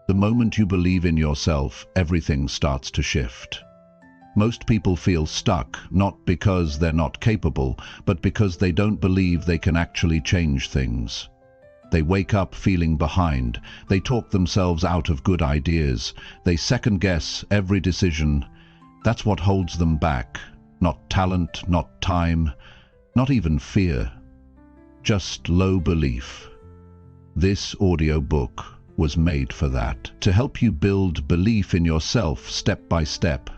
The moment you believe in yourself, everything starts to shift. Most people feel stuck, not because they're not capable, but because they don't believe they can actually change things. They wake up feeling behind. They talk themselves out of good ideas. They second-guess every decision. That's what holds them back. Not talent, not time, not even fear. Just low belief. This audiobook was made for that, to help you build belief in yourself step by step,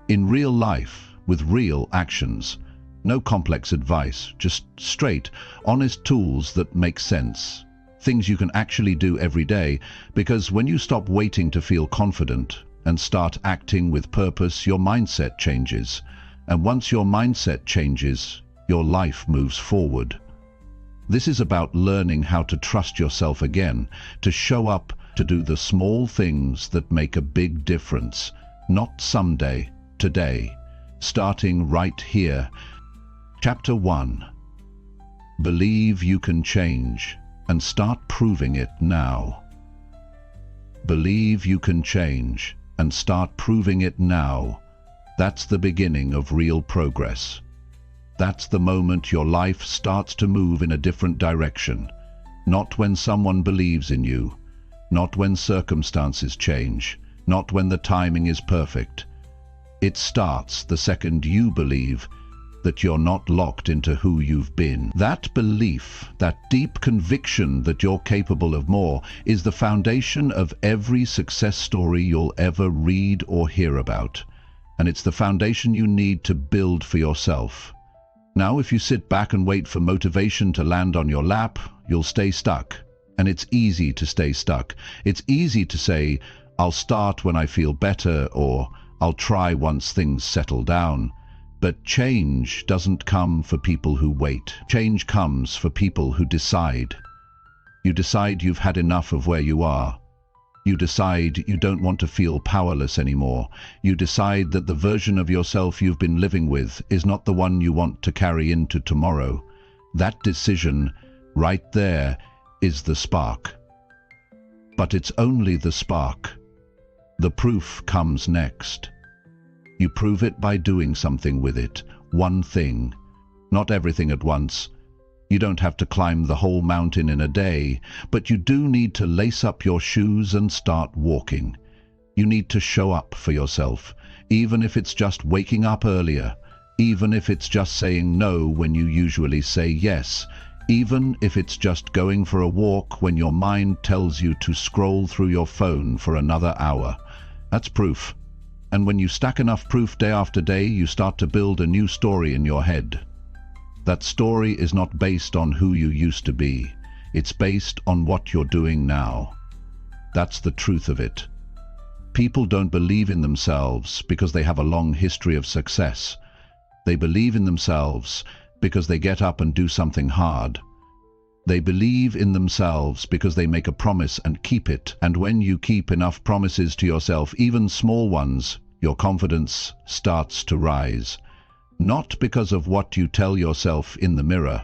in real life, with real actions. No complex advice, just straight, honest tools that make sense. Things you can actually do every day, because when you stop waiting to feel confident and start acting with purpose, your mindset changes. And once your mindset changes, your life moves forward. This is about learning how to trust yourself again, to show up, to do the small things that make a big difference. Not someday, today, starting right here. Chapter 1. Believe you can change, and start proving it now. Believe you can change, and start proving it now. That's the beginning of real progress. That's the moment your life starts to move in a different direction. Not when someone believes in you, not when circumstances change, not when the timing is perfect. It starts the second you believe that you're not locked into who you've been. That belief, that deep conviction that you're capable of more, is the foundation of every success story you'll ever read or hear about. And it's the foundation you need to build for yourself. Now, if you sit back and wait for motivation to land on your lap, you'll stay stuck. And it's easy to stay stuck. It's easy to say, I'll start when I feel better, or I'll try once things settle down. But change doesn't come for people who wait. Change comes for people who decide. You decide you've had enough of where you are. You decide you don't want to feel powerless anymore. You decide that the version of yourself you've been living with is not the one you want to carry into tomorrow. That decision, right there, is the spark. But it's only the spark. The proof comes next. You prove it by doing something with it, one thing. Not everything at once. You don't have to climb the whole mountain in a day, but you do need to lace up your shoes and start walking. You need to show up for yourself, even if it's just waking up earlier, even if it's just saying no when you usually say yes, even if it's just going for a walk when your mind tells you to scroll through your phone for another hour. That's proof. And when you stack enough proof day after day, you start to build a new story in your head. That story is not based on who you used to be. It's based on what you're doing now. That's the truth of it. People don't believe in themselves because they have a long history of success. They believe in themselves because they get up and do something hard. They believe in themselves because they make a promise and keep it. And when you keep enough promises to yourself, even small ones, your confidence starts to rise. Not because of what you tell yourself in the mirror,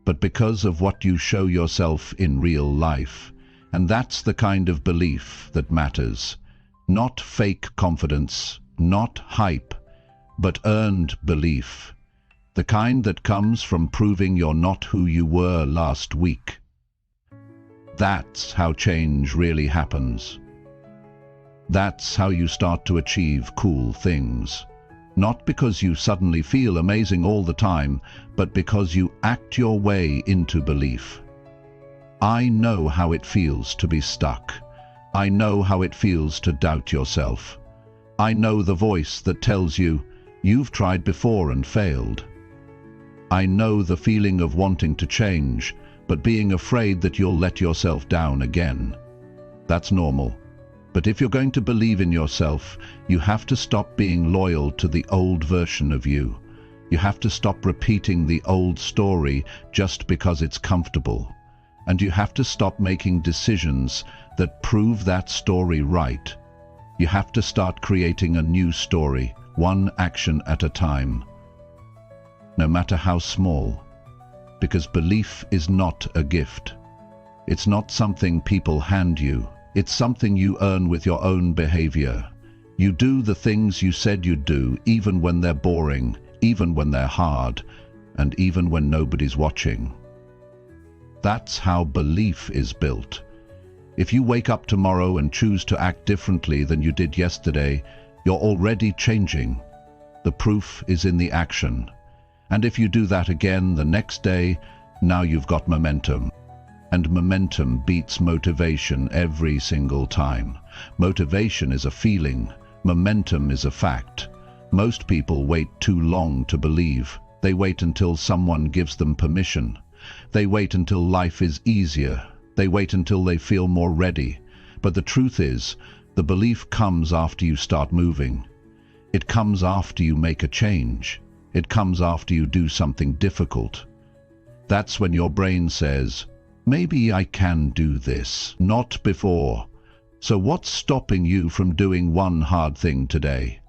but because of what you show yourself in real life. And that's the kind of belief that matters. Not fake confidence, not hype, but earned belief. The kind that comes from proving you're not who you were last week. That's how change really happens. That's how you start to achieve cool things. Not because you suddenly feel amazing all the time, but because you act your way into belief. I know how it feels to be stuck. I know how it feels to doubt yourself. I know the voice that tells you, you've tried before and failed. I know the feeling of wanting to change, but being afraid that you'll let yourself down again. That's normal. But if you're going to believe in yourself, you have to stop being loyal to the old version of you. You have to stop repeating the old story just because it's comfortable. And you have to stop making decisions that prove that story right. You have to start creating a new story, one action at a time. No matter how small. Because belief is not a gift. It's not something people hand you. It's something you earn with your own behavior. You do the things you said you'd do, even when they're boring, even when they're hard, and even when nobody's watching. That's how belief is built. If you wake up tomorrow and choose to act differently than you did yesterday, you're already changing. The proof is in the action. And if you do that again the next day, now you've got momentum. And momentum beats motivation every single time. Motivation is a feeling. Momentum is a fact. Most people wait too long to believe. They wait until someone gives them permission. They wait until life is easier. They wait until they feel more ready. But the truth is, the belief comes after you start moving. It comes after you make a change. It comes after you do something difficult. That's when your brain says, maybe I can do this, not before. So what's stopping you from doing one hard thing today?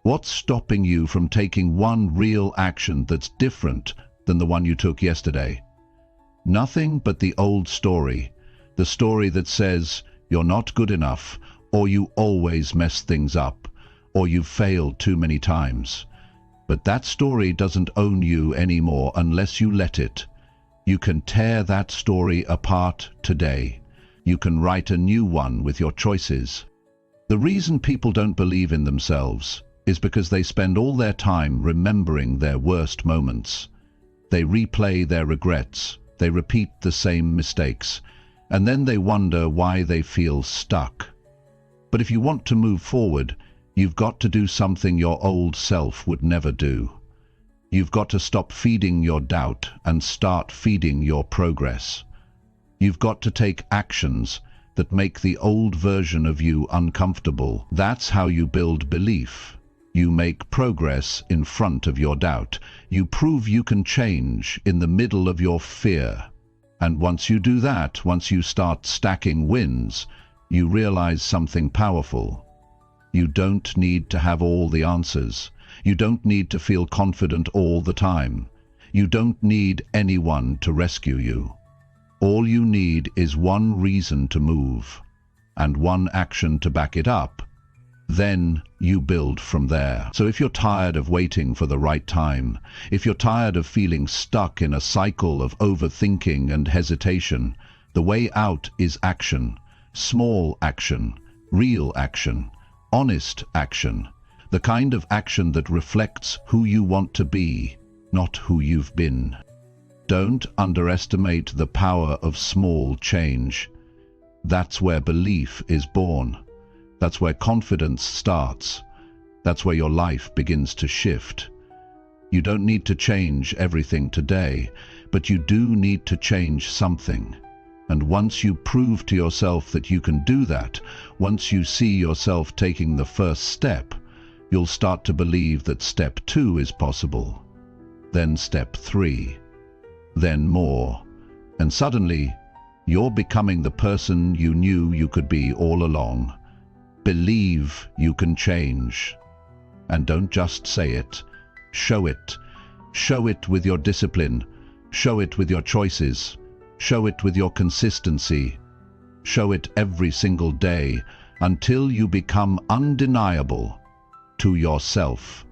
What's stopping you from taking one real action that's different than the one you took yesterday? Nothing but the old story, the story that says you're not good enough, or you always mess things up, or you've failed too many times. But that story doesn't own you anymore unless you let it. You can tear that story apart today. You can write a new one with your choices. The reason people don't believe in themselves is because they spend all their time remembering their worst moments. They replay their regrets. They repeat the same mistakes, and then they wonder why they feel stuck. But if you want to move forward, you've got to do something your old self would never do. You've got to stop feeding your doubt and start feeding your progress. You've got to take actions that make the old version of you uncomfortable. That's how you build belief. You make progress in front of your doubt. You prove you can change in the middle of your fear. And once you do that, once you start stacking wins, you realize something powerful. You don't need to have all the answers. You don't need to feel confident all the time. You don't need anyone to rescue you. All you need is one reason to move, and one action to back it up. Then you build from there. So if you're tired of waiting for the right time, if you're tired of feeling stuck in a cycle of overthinking and hesitation, the way out is action. Small action, real action, honest action. The kind of action that reflects who you want to be, not who you've been. Don't underestimate the power of small change. That's where belief is born. That's where confidence starts. That's where your life begins to shift. You don't need to change everything today, but you do need to change something. And once you prove to yourself that you can do that, once you see yourself taking the first step, you'll start to believe that step 2 is possible. Then step 3. Then more. And suddenly, you're becoming the person you knew you could be all along. Believe you can change. And don't just say it. Show it. Show it with your discipline. Show it with your choices. Show it with your consistency. Show it every single day until you become undeniable to yourself.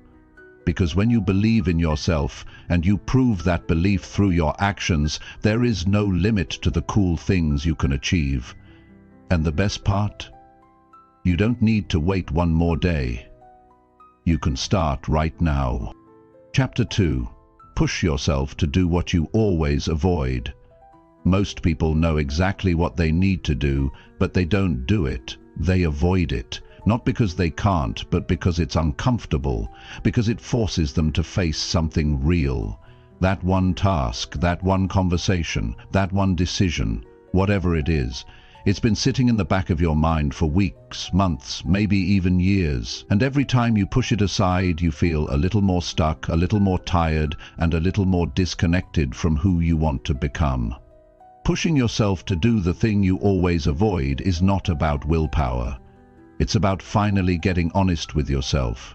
Because when you believe in yourself and you prove that belief through your actions, there is no limit to the cool things you can achieve. And the best part? You don't need to wait one more day. You can start right now. Chapter 2. Push yourself to do what you always avoid. Most people know exactly what they need to do, but they don't do it. They avoid it. Not because they can't, but because it's uncomfortable, because it forces them to face something real. That one task, that one conversation, that one decision, whatever it is. It's been sitting in the back of your mind for weeks, months, maybe even years. And every time you push it aside, you feel a little more stuck, a little more tired, and a little more disconnected from who you want to become. Pushing yourself to do the thing you always avoid is not about willpower. It's about finally getting honest with yourself.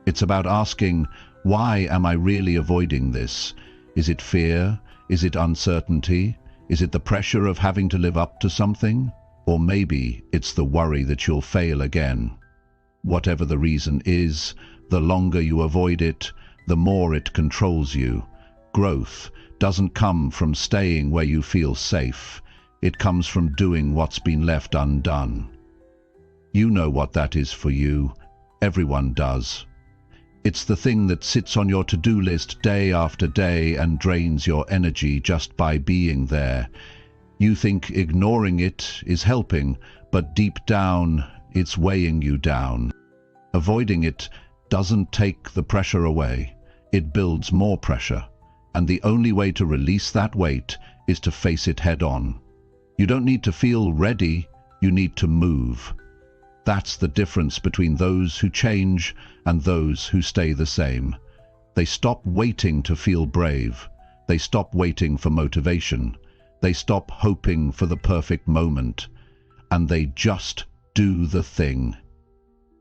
It's about asking, why am I really avoiding this? Is it fear? Is it uncertainty? Is it the pressure of having to live up to something? Or maybe it's the worry that you'll fail again. Whatever the reason is, the longer you avoid it, the more it controls you. Growth doesn't come from staying where you feel safe. It comes from doing what's been left undone. You know what that is for you. Everyone does. It's the thing that sits on your to-do list day after day and drains your energy just by being there. You think ignoring it is helping, but deep down, it's weighing you down. Avoiding it doesn't take the pressure away. It builds more pressure. And the only way to release that weight is to face it head on. You don't need to feel ready, you need to move. That's the difference between those who change and those who stay the same. They stop waiting to feel brave. They stop waiting for motivation. They stop hoping for the perfect moment. And they just do the thing.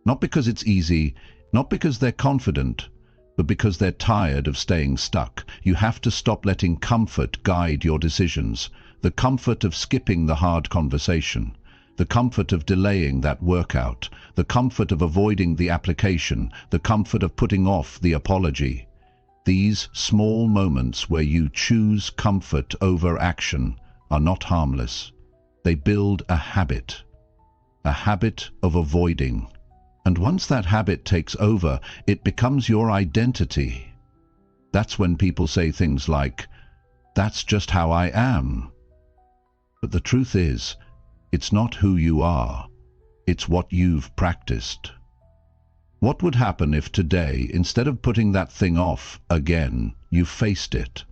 Not because it's easy, not because they're confident, but because they're tired of staying stuck. You have to stop letting comfort guide your decisions. The comfort of skipping the hard conversation. The comfort of delaying that workout, the comfort of avoiding the application, the comfort of putting off the apology. These small moments where you choose comfort over action are not harmless. They build a habit of avoiding. And once that habit takes over, it becomes your identity. That's when people say things like, "That's just how I am." But the truth is, it's not who you are, it's what you've practiced. What would happen if today, instead of putting that thing off again, you faced it?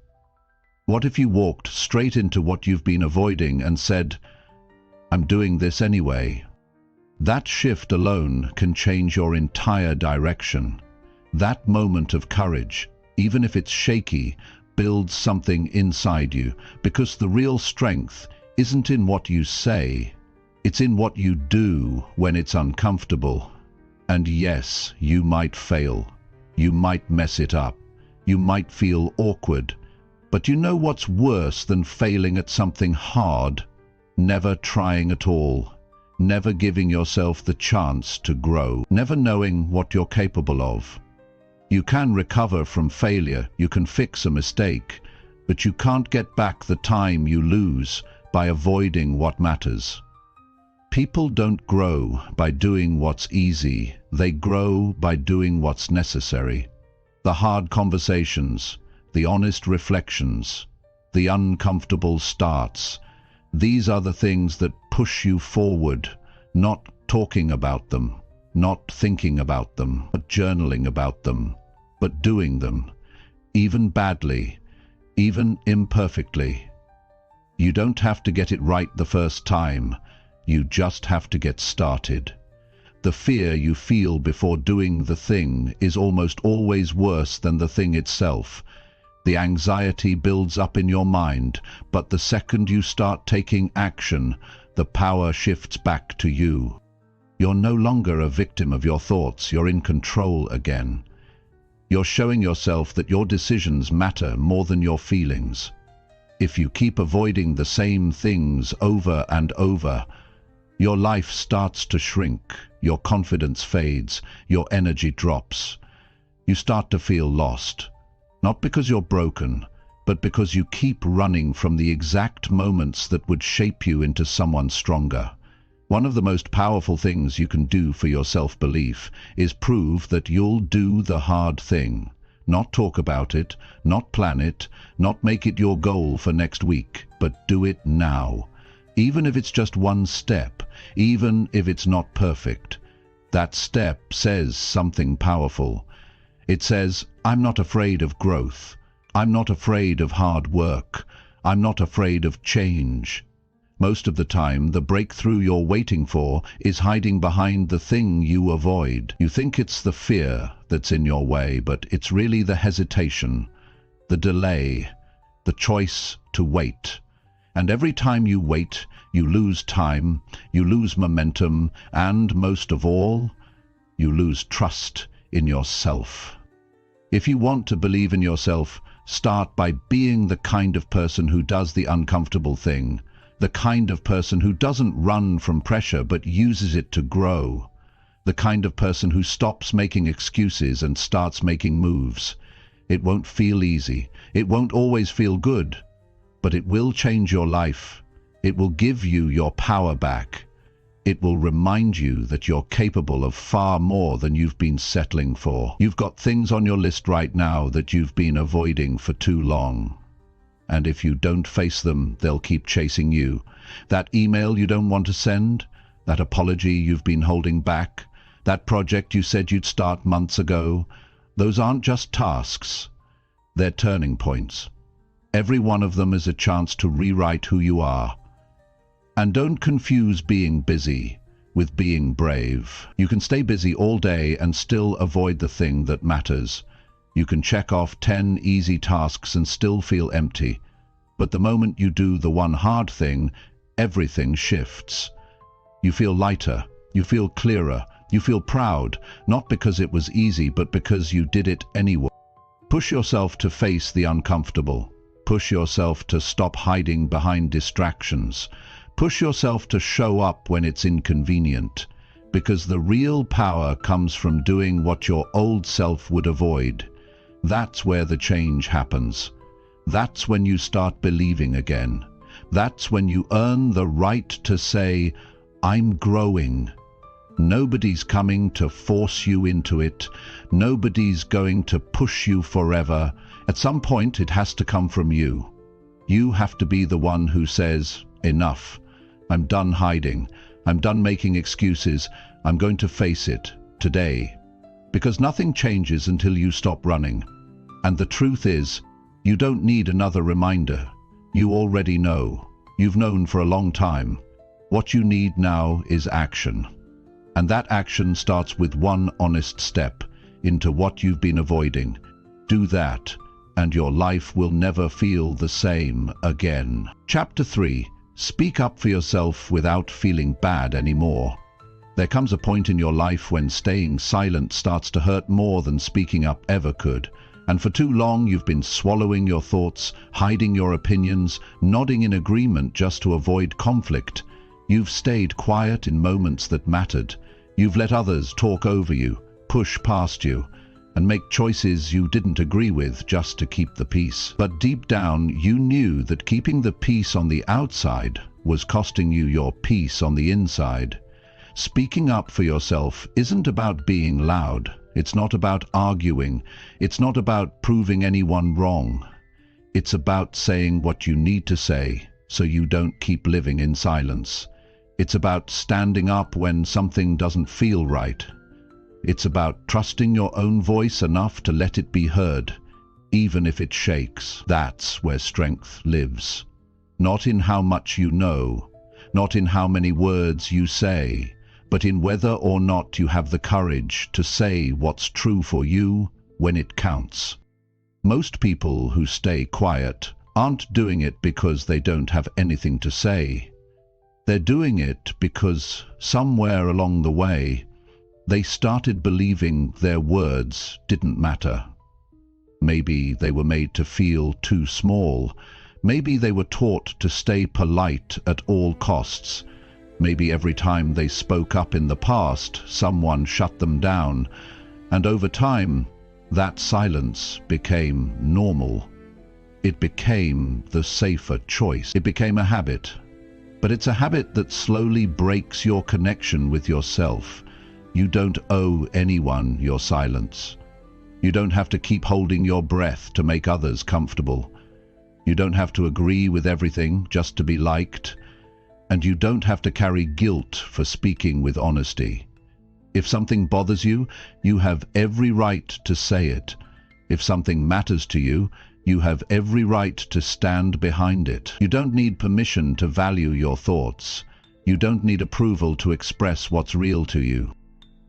What if you walked straight into what you've been avoiding and said, "I'm doing this anyway"? That shift alone can change your entire direction. That moment of courage, even if it's shaky, builds something inside you, because the real strength isn't in what you say, it's in what you do when it's uncomfortable. And yes, you might fail. You might mess it up. You might feel awkward. But you know what's worse than failing at something hard? Never trying at all. Never giving yourself the chance to grow. Never knowing what you're capable of. You can recover from failure. You can fix a mistake. But you can't get back the time you lose by avoiding what matters. People don't grow by doing what's easy. They grow by doing what's necessary. The hard conversations, the honest reflections, the uncomfortable starts. These are the things that push you forward, not talking about them, not thinking about them, not journaling about them, but doing them, even badly, even imperfectly. You don't have to get it right the first time. You just have to get started. The fear you feel before doing the thing is almost always worse than the thing itself. The anxiety builds up in your mind, but the second you start taking action, the power shifts back to you. You're no longer a victim of your thoughts. You're in control again. You're showing yourself that your decisions matter more than your feelings. If you keep avoiding the same things over and over, your life starts to shrink, your confidence fades, your energy drops. You start to feel lost, not because you're broken, but because you keep running from the exact moments that would shape you into someone stronger. One of the most powerful things you can do for your self-belief is prove that you'll do the hard thing. Not talk about it, not plan it, not make it your goal for next week, but do it now. Even if it's just one step, even if it's not perfect. That step says something powerful. It says, I'm not afraid of growth. I'm not afraid of hard work. I'm not afraid of change. Most of the time, the breakthrough you're waiting for is hiding behind the thing you avoid. You think it's the fear that's in your way, but it's really the hesitation, the delay, the choice to wait. And every time you wait, you lose time, you lose momentum, and most of all, you lose trust in yourself. If you want to believe in yourself, start by being the kind of person who does the uncomfortable thing. The kind of person who doesn't run from pressure but uses it to grow. The kind of person who stops making excuses and starts making moves. It won't feel easy. It won't always feel good. But it will change your life. It will give you your power back. It will remind you that you're capable of far more than you've been settling for. You've got things on your list right now that you've been avoiding for too long. And if you don't face them, they'll keep chasing you. That email you don't want to send, that apology you've been holding back, that project you said you'd start months ago, those aren't just tasks. They're turning points. Every one of them is a chance to rewrite who you are. And don't confuse being busy with being brave. You can stay busy all day and still avoid the thing that matters. You can check off 10 easy tasks and still feel empty. But the moment you do the one hard thing, everything shifts. You feel lighter, you feel clearer, you feel proud, not because it was easy, but because you did it anyway. Push yourself to face the uncomfortable. Push yourself to stop hiding behind distractions. Push yourself to show up when it's inconvenient, because the real power comes from doing what your old self would avoid. That's where the change happens. That's when you start believing again. That's when you earn the right to say, I'm growing. Nobody's coming to force you into it. Nobody's going to push you forever. At some point, it has to come from you. You have to be the one who says, enough. I'm done hiding. I'm done making excuses. I'm going to face it today. Because nothing changes until you stop running. And the truth is, you don't need another reminder. You already know. You've known for a long time. What you need now is action. And that action starts with one honest step into what you've been avoiding. Do that, and your life will never feel the same again. Chapter 3. Speak up for yourself without feeling bad anymore. There comes a point in your life when staying silent starts to hurt more than speaking up ever could. And for too long you've been swallowing your thoughts, hiding your opinions, nodding in agreement just to avoid conflict. You've stayed quiet in moments that mattered. You've let others talk over you, push past you, and make choices you didn't agree with just to keep the peace. But deep down, you knew that keeping the peace on the outside was costing you your peace on the inside. Speaking up for yourself isn't about being loud. It's not about arguing. It's not about proving anyone wrong. It's about saying what you need to say so you don't keep living in silence. It's about standing up when something doesn't feel right. It's about trusting your own voice enough to let it be heard, even if it shakes. That's where strength lives. Not in how much you know, not in how many words you say, but in whether or not you have the courage to say what's true for you when it counts. Most people who stay quiet aren't doing it because they don't have anything to say. They're doing it because somewhere along the way, they started believing their words didn't matter. Maybe they were made to feel too small. Maybe they were taught to stay polite at all costs. Maybe every time they spoke up in the past, someone shut them down. And over time, that silence became normal. It became the safer choice. It became a habit. But it's a habit that slowly breaks your connection with yourself. You don't owe anyone your silence. You don't have to keep holding your breath to make others comfortable. You don't have to agree with everything just to be liked. And you don't have to carry guilt for speaking with honesty. If something bothers you, you have every right to say it. If something matters to you, you have every right to stand behind it. You don't need permission to value your thoughts. You don't need approval to express what's real to you.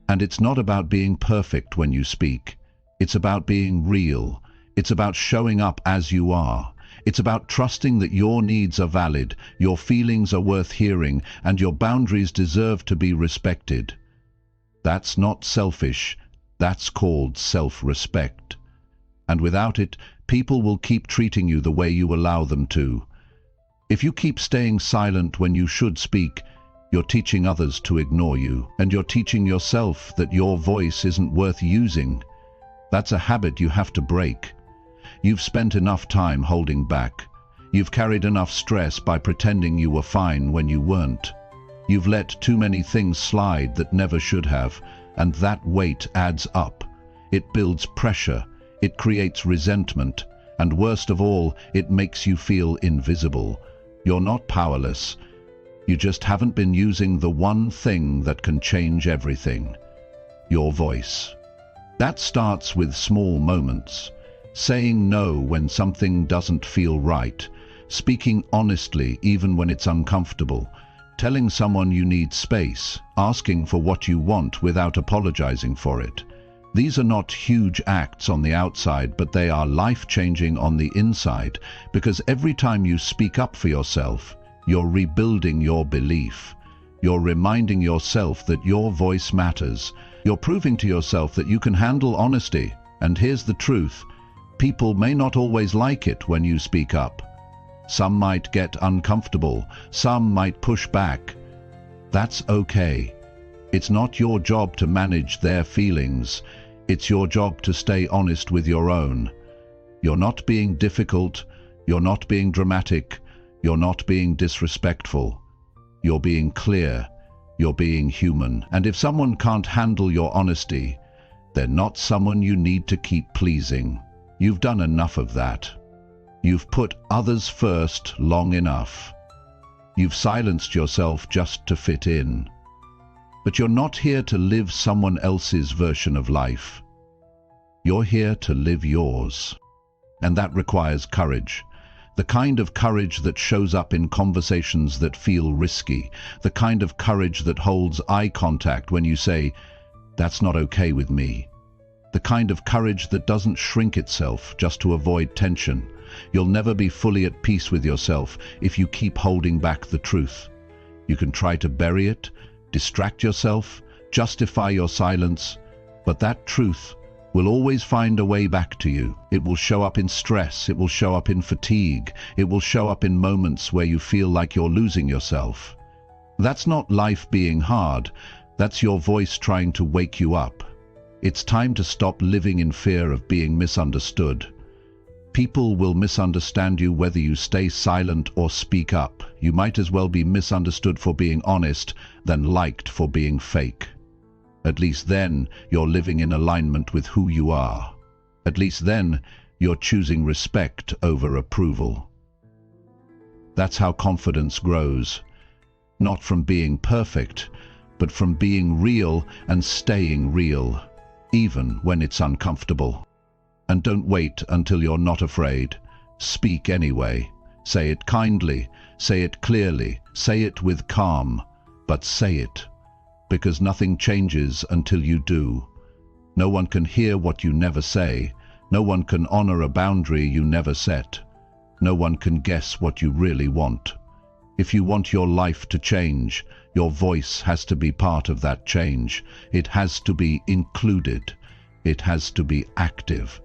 And it's not about being perfect when you speak. It's about being real. It's about showing up as you are. It's about trusting that your needs are valid, your feelings are worth hearing, and your boundaries deserve to be respected. That's not selfish. That's called self-respect. And without it, people will keep treating you the way you allow them to. If you keep staying silent when you should speak, you're teaching others to ignore you, and you're teaching yourself that your voice isn't worth using. That's a habit you have to break. You've spent enough time holding back. You've carried enough stress by pretending you were fine when you weren't. You've let too many things slide that never should have, and that weight adds up. It builds pressure, it creates resentment, and worst of all, it makes you feel invisible. You're not powerless. You just haven't been using the one thing that can change everything: your voice. That starts with small moments. Saying no when something doesn't feel right, speaking honestly even when it's uncomfortable, telling someone you need space, asking for what you want without apologizing for it. These are not huge acts on the outside, but they are life-changing on the inside, because every time you speak up for yourself, you're rebuilding your belief. You're reminding yourself that your voice matters. You're proving to yourself that you can handle honesty. And here's the truth: people may not always like it when you speak up. Some might get uncomfortable, some might push back. That's okay. It's not your job to manage their feelings. It's your job to stay honest with your own. You're not being difficult, you're not being dramatic, you're not being disrespectful. You're being clear, you're being human. And if someone can't handle your honesty, they're not someone you need to keep pleasing. You've done enough of that. You've put others first long enough. You've silenced yourself just to fit in. But you're not here to live someone else's version of life. You're here to live yours. And that requires courage. The kind of courage that shows up in conversations that feel risky. The kind of courage that holds eye contact when you say, "That's not okay with me." The kind of courage that doesn't shrink itself just to avoid tension. You'll never be fully at peace with yourself if you keep holding back the truth. You can try to bury it, distract yourself, justify your silence, but that truth will always find a way back to you. It will show up in stress, it will show up in fatigue, it will show up in moments where you feel like you're losing yourself. That's not life being hard, that's your voice trying to wake you up. It's time to stop living in fear of being misunderstood. People will misunderstand you whether you stay silent or speak up. You might as well be misunderstood for being honest than liked for being fake. At least then you're living in alignment with who you are. At least then you're choosing respect over approval. That's how confidence grows. Not from being perfect, but from being real and staying real, even when it's uncomfortable. And don't wait until you're not afraid. Speak anyway. Say it kindly, say it clearly, say it with calm, but say it. Because nothing changes until you do. No one can hear what you never say. No one can honor a boundary you never set. No one can guess what you really want. If you want your life to change, your voice has to be part of that change. It has to be included. It has to be active.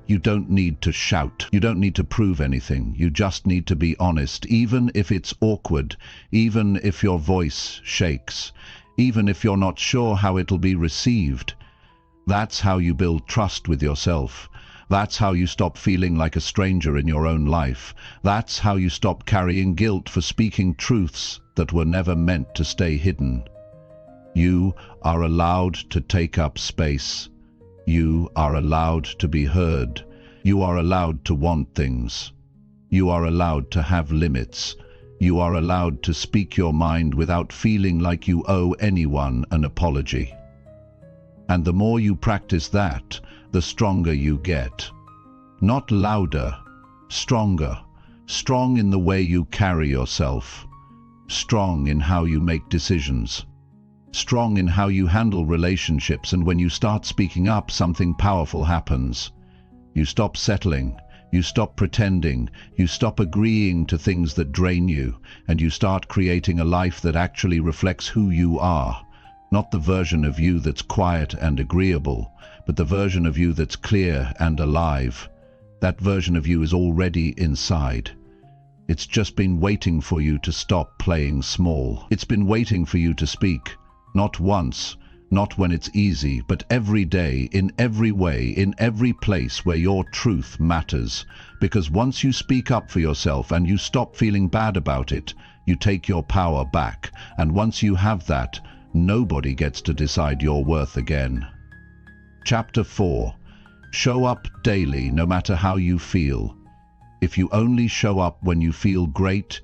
You don't need to shout. You don't need to prove anything. You just need to be honest, even if it's awkward, even if your voice shakes, even if you're not sure how it'll be received. That's how you build trust with yourself. That's how you stop feeling like a stranger in your own life. That's how you stop carrying guilt for speaking truths that were never meant to stay hidden. You are allowed to take up space. You are allowed to be heard. You are allowed to want things. You are allowed to have limits. You are allowed to speak your mind without feeling like you owe anyone an apology. And the more you practice that, the stronger you get. Not louder, stronger. Strong in the way you carry yourself. Strong in how you make decisions. Strong in how you handle relationships, and when you start speaking up, something powerful happens. You stop settling, you stop pretending, you stop agreeing to things that drain you, and you start creating a life that actually reflects who you are. Not the version of you that's quiet and agreeable, but the version of you that's clear and alive. That version of you is already inside. It's just been waiting for you to stop playing small. It's been waiting for you to speak, not once, not when it's easy, but every day, in every way, in every place where your truth matters. Because once you speak up for yourself and you stop feeling bad about it, you take your power back. And once you have that, nobody gets to decide your worth again. Chapter 4. Show up daily, no matter how you feel. If you only show up when you feel great,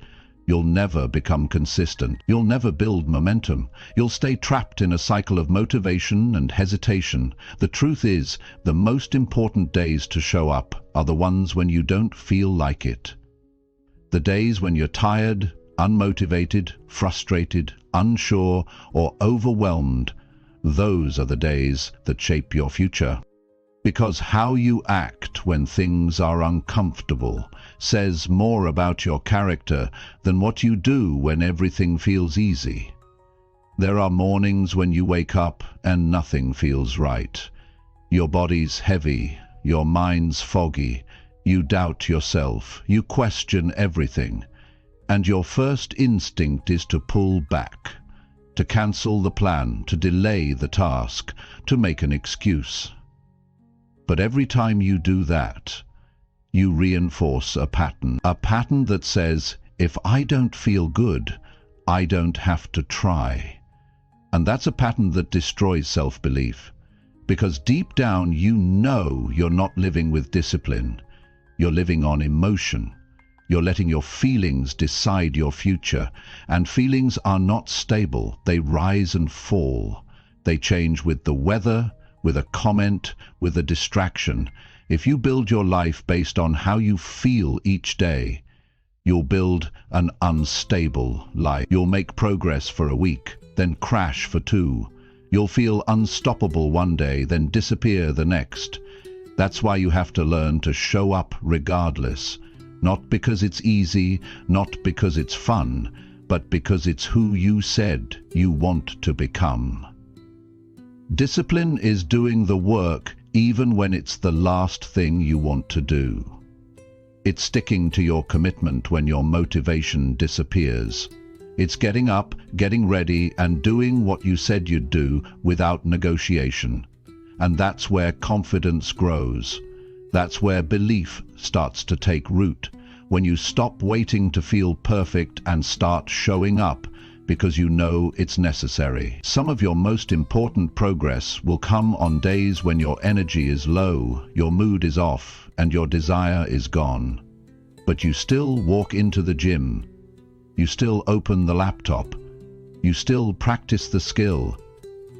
you'll never become consistent. You'll never build momentum. You'll stay trapped in a cycle of motivation and hesitation. The truth is, the most important days to show up are the ones when you don't feel like it. The days when you're tired, unmotivated, frustrated, unsure, or overwhelmed, those are the days that shape your future. Because how you act when things are uncomfortable says more about your character than what you do when everything feels easy. There are mornings when you wake up and nothing feels right. Your body's heavy, your mind's foggy, you doubt yourself, you question everything, and your first instinct is to pull back, to cancel the plan, to delay the task, to make an excuse. But every time you do that, you reinforce a pattern that says, if I don't feel good, I don't have to try. And that's a pattern that destroys self-belief, because deep down you know you're not living with discipline. You're living on emotion. You're letting your feelings decide your future, and feelings are not stable. They rise and fall. They change with the weather, with a comment, with a distraction. If you build your life based on how you feel each day, you'll build an unstable life. You'll make progress for a week, then crash for 2. You'll feel unstoppable one day, then disappear the next. That's why you have to learn to show up regardless. Not because it's easy, not because it's fun, but because it's who you said you want to become. Discipline is doing the work even when it's the last thing you want to do. It's sticking to your commitment when your motivation disappears. It's getting up, getting ready, and doing what you said you'd do without negotiation. And that's where confidence grows. That's where belief starts to take root, when you stop waiting to feel perfect and start showing up because you know it's necessary. Some of your most important progress will come on days when your energy is low, your mood is off, and your desire is gone. But you still walk into the gym. You still open the laptop. You still practice the skill.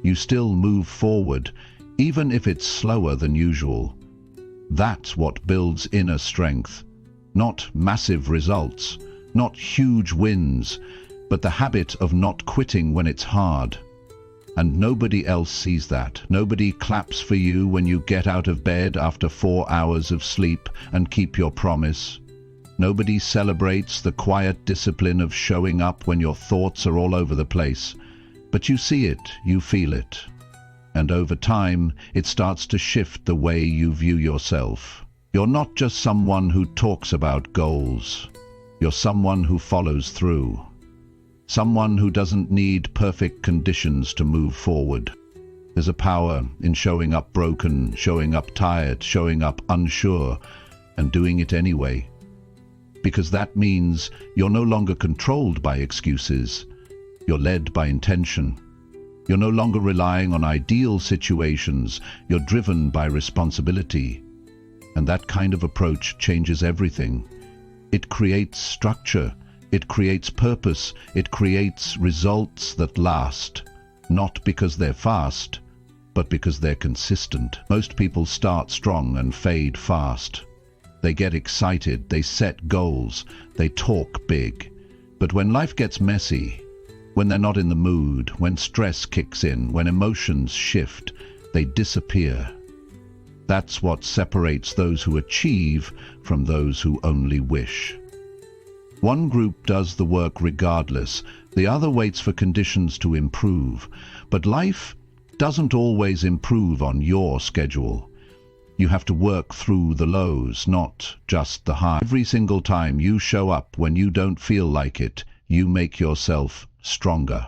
You still move forward, even if it's slower than usual. That's what builds inner strength. Not massive results, not huge wins, but the habit of not quitting when it's hard. And nobody else sees that. Nobody claps for you when you get out of bed after 4 hours of sleep and keep your promise. Nobody celebrates the quiet discipline of showing up when your thoughts are all over the place. But you see it, you feel it. And over time, it starts to shift the way you view yourself. You're not just someone who talks about goals. You're someone who follows through. Someone who doesn't need perfect conditions to move forward. There's a power in showing up broken, showing up tired, showing up unsure, and doing it anyway. Because that means you're no longer controlled by excuses. You're led by intention. You're no longer relying on ideal situations. You're driven by responsibility. And that kind of approach changes everything. It creates structure. It creates purpose. It creates results that last. Not because they're fast, but because they're consistent. Most people start strong and fade fast. They get excited, they set goals, they talk big. But when life gets messy, when they're not in the mood, when stress kicks in, when emotions shift, they disappear. That's what separates those who achieve from those who only wish. One group does the work regardless, the other waits for conditions to improve. But life doesn't always improve on your schedule. You have to work through the lows, not just the highs. Every single time you show up when you don't feel like it, you make yourself stronger.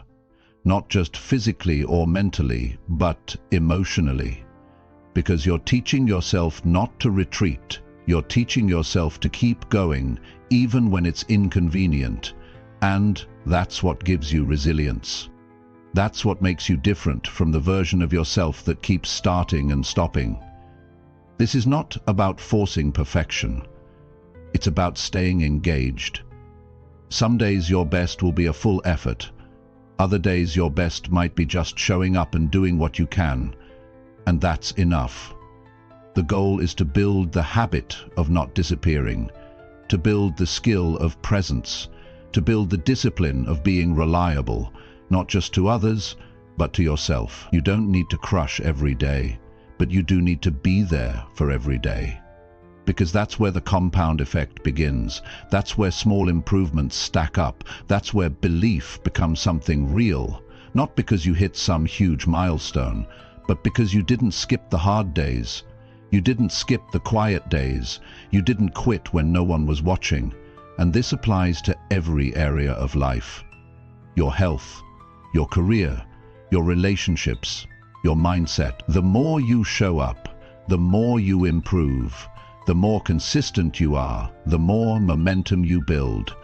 Not just physically or mentally, but emotionally. Because you're teaching yourself not to retreat. You're teaching yourself to keep going, even when it's inconvenient. And that's what gives you resilience. That's what makes you different from the version of yourself that keeps starting and stopping. This is not about forcing perfection. It's about staying engaged. Some days your best will be a full effort. Other days your best might be just showing up and doing what you can. And that's enough. The goal is to build the habit of not disappearing, to build the skill of presence, to build the discipline of being reliable, not just to others, but to yourself. You don't need to crush every day, but you do need to be there for every day. Because that's where the compound effect begins. That's where small improvements stack up. That's where belief becomes something real. Not because you hit some huge milestone, but because you didn't skip the hard days. You didn't skip the quiet days. You didn't quit when no one was watching. And this applies to every area of life. Your health, your career, your relationships, your mindset. The more you show up, the more you improve. The more consistent you are, the more momentum you build.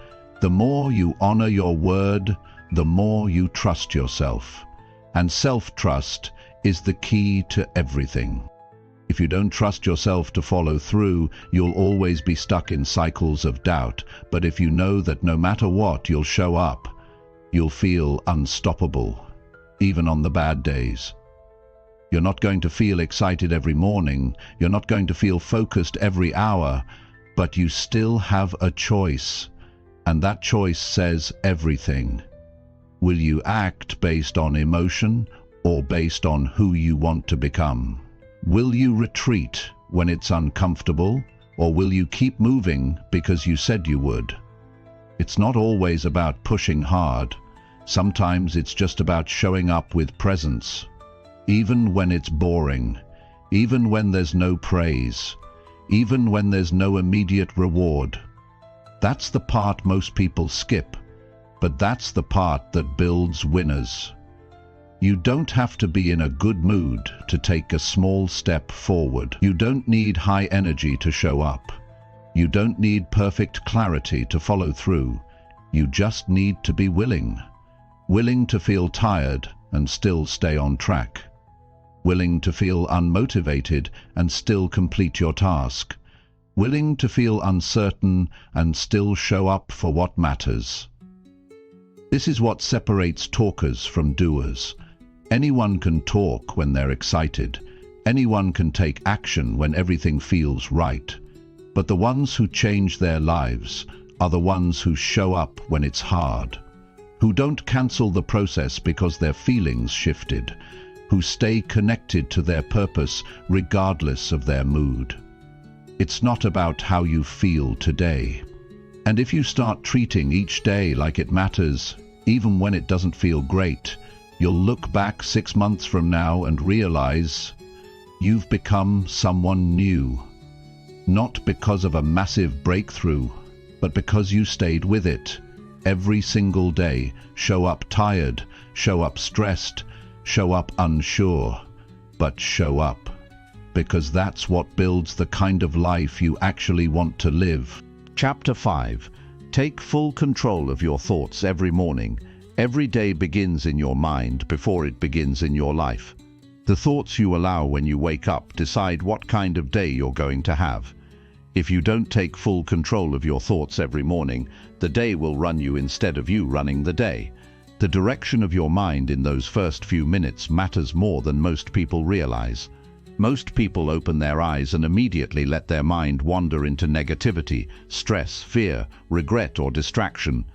The more you honor your word, the more you trust yourself. And self-trust is the key to everything. If you don't trust yourself to follow through, you'll always be stuck in cycles of doubt. But if you know that no matter what, you'll show up, you'll feel unstoppable, even on the bad days. You're not going to feel excited every morning. You're not going to feel focused every hour. But you still have a choice. And that choice says everything. Will you act based on emotion or based on who you want to become? Will you retreat when it's uncomfortable, or will you keep moving because you said you would? It's not always about pushing hard. Sometimes it's just about showing up with presence. Even when it's boring, even when there's no praise, even when there's no immediate reward. That's the part most people skip, but that's the part that builds winners. You don't have to be in a good mood to take a small step forward. You don't need high energy to show up. You don't need perfect clarity to follow through. You just need to be willing. Willing to feel tired and still stay on track. Willing to feel unmotivated and still complete your task. Willing to feel uncertain and still show up for what matters. This is what separates talkers from doers. Anyone can talk when they're excited. Anyone can take action when everything feels right. But the ones who change their lives are the ones who show up when it's hard. Who don't cancel the process because their feelings shifted. Who stay connected to their purpose regardless of their mood. It's not about how you feel today. And if you start treating each day like it matters, even when it doesn't feel great, you'll look back 6 months from now and realize you've become someone new. Not because of a massive breakthrough, but because you stayed with it. Every single day, show up tired, show up stressed, show up unsure, but show up. Because that's what builds the kind of life you actually want to live. Chapter 5. Take full control of your thoughts every morning. Every day begins in your mind before it begins in your life. The thoughts you allow when you wake up decide what kind of day you're going to have. If you don't take full control of your thoughts every morning, the day will run you instead of you running the day. The direction of your mind in those first few minutes matters more than most people realize. Most people open their eyes and immediately let their mind wander into negativity, stress, fear, regret, or distraction.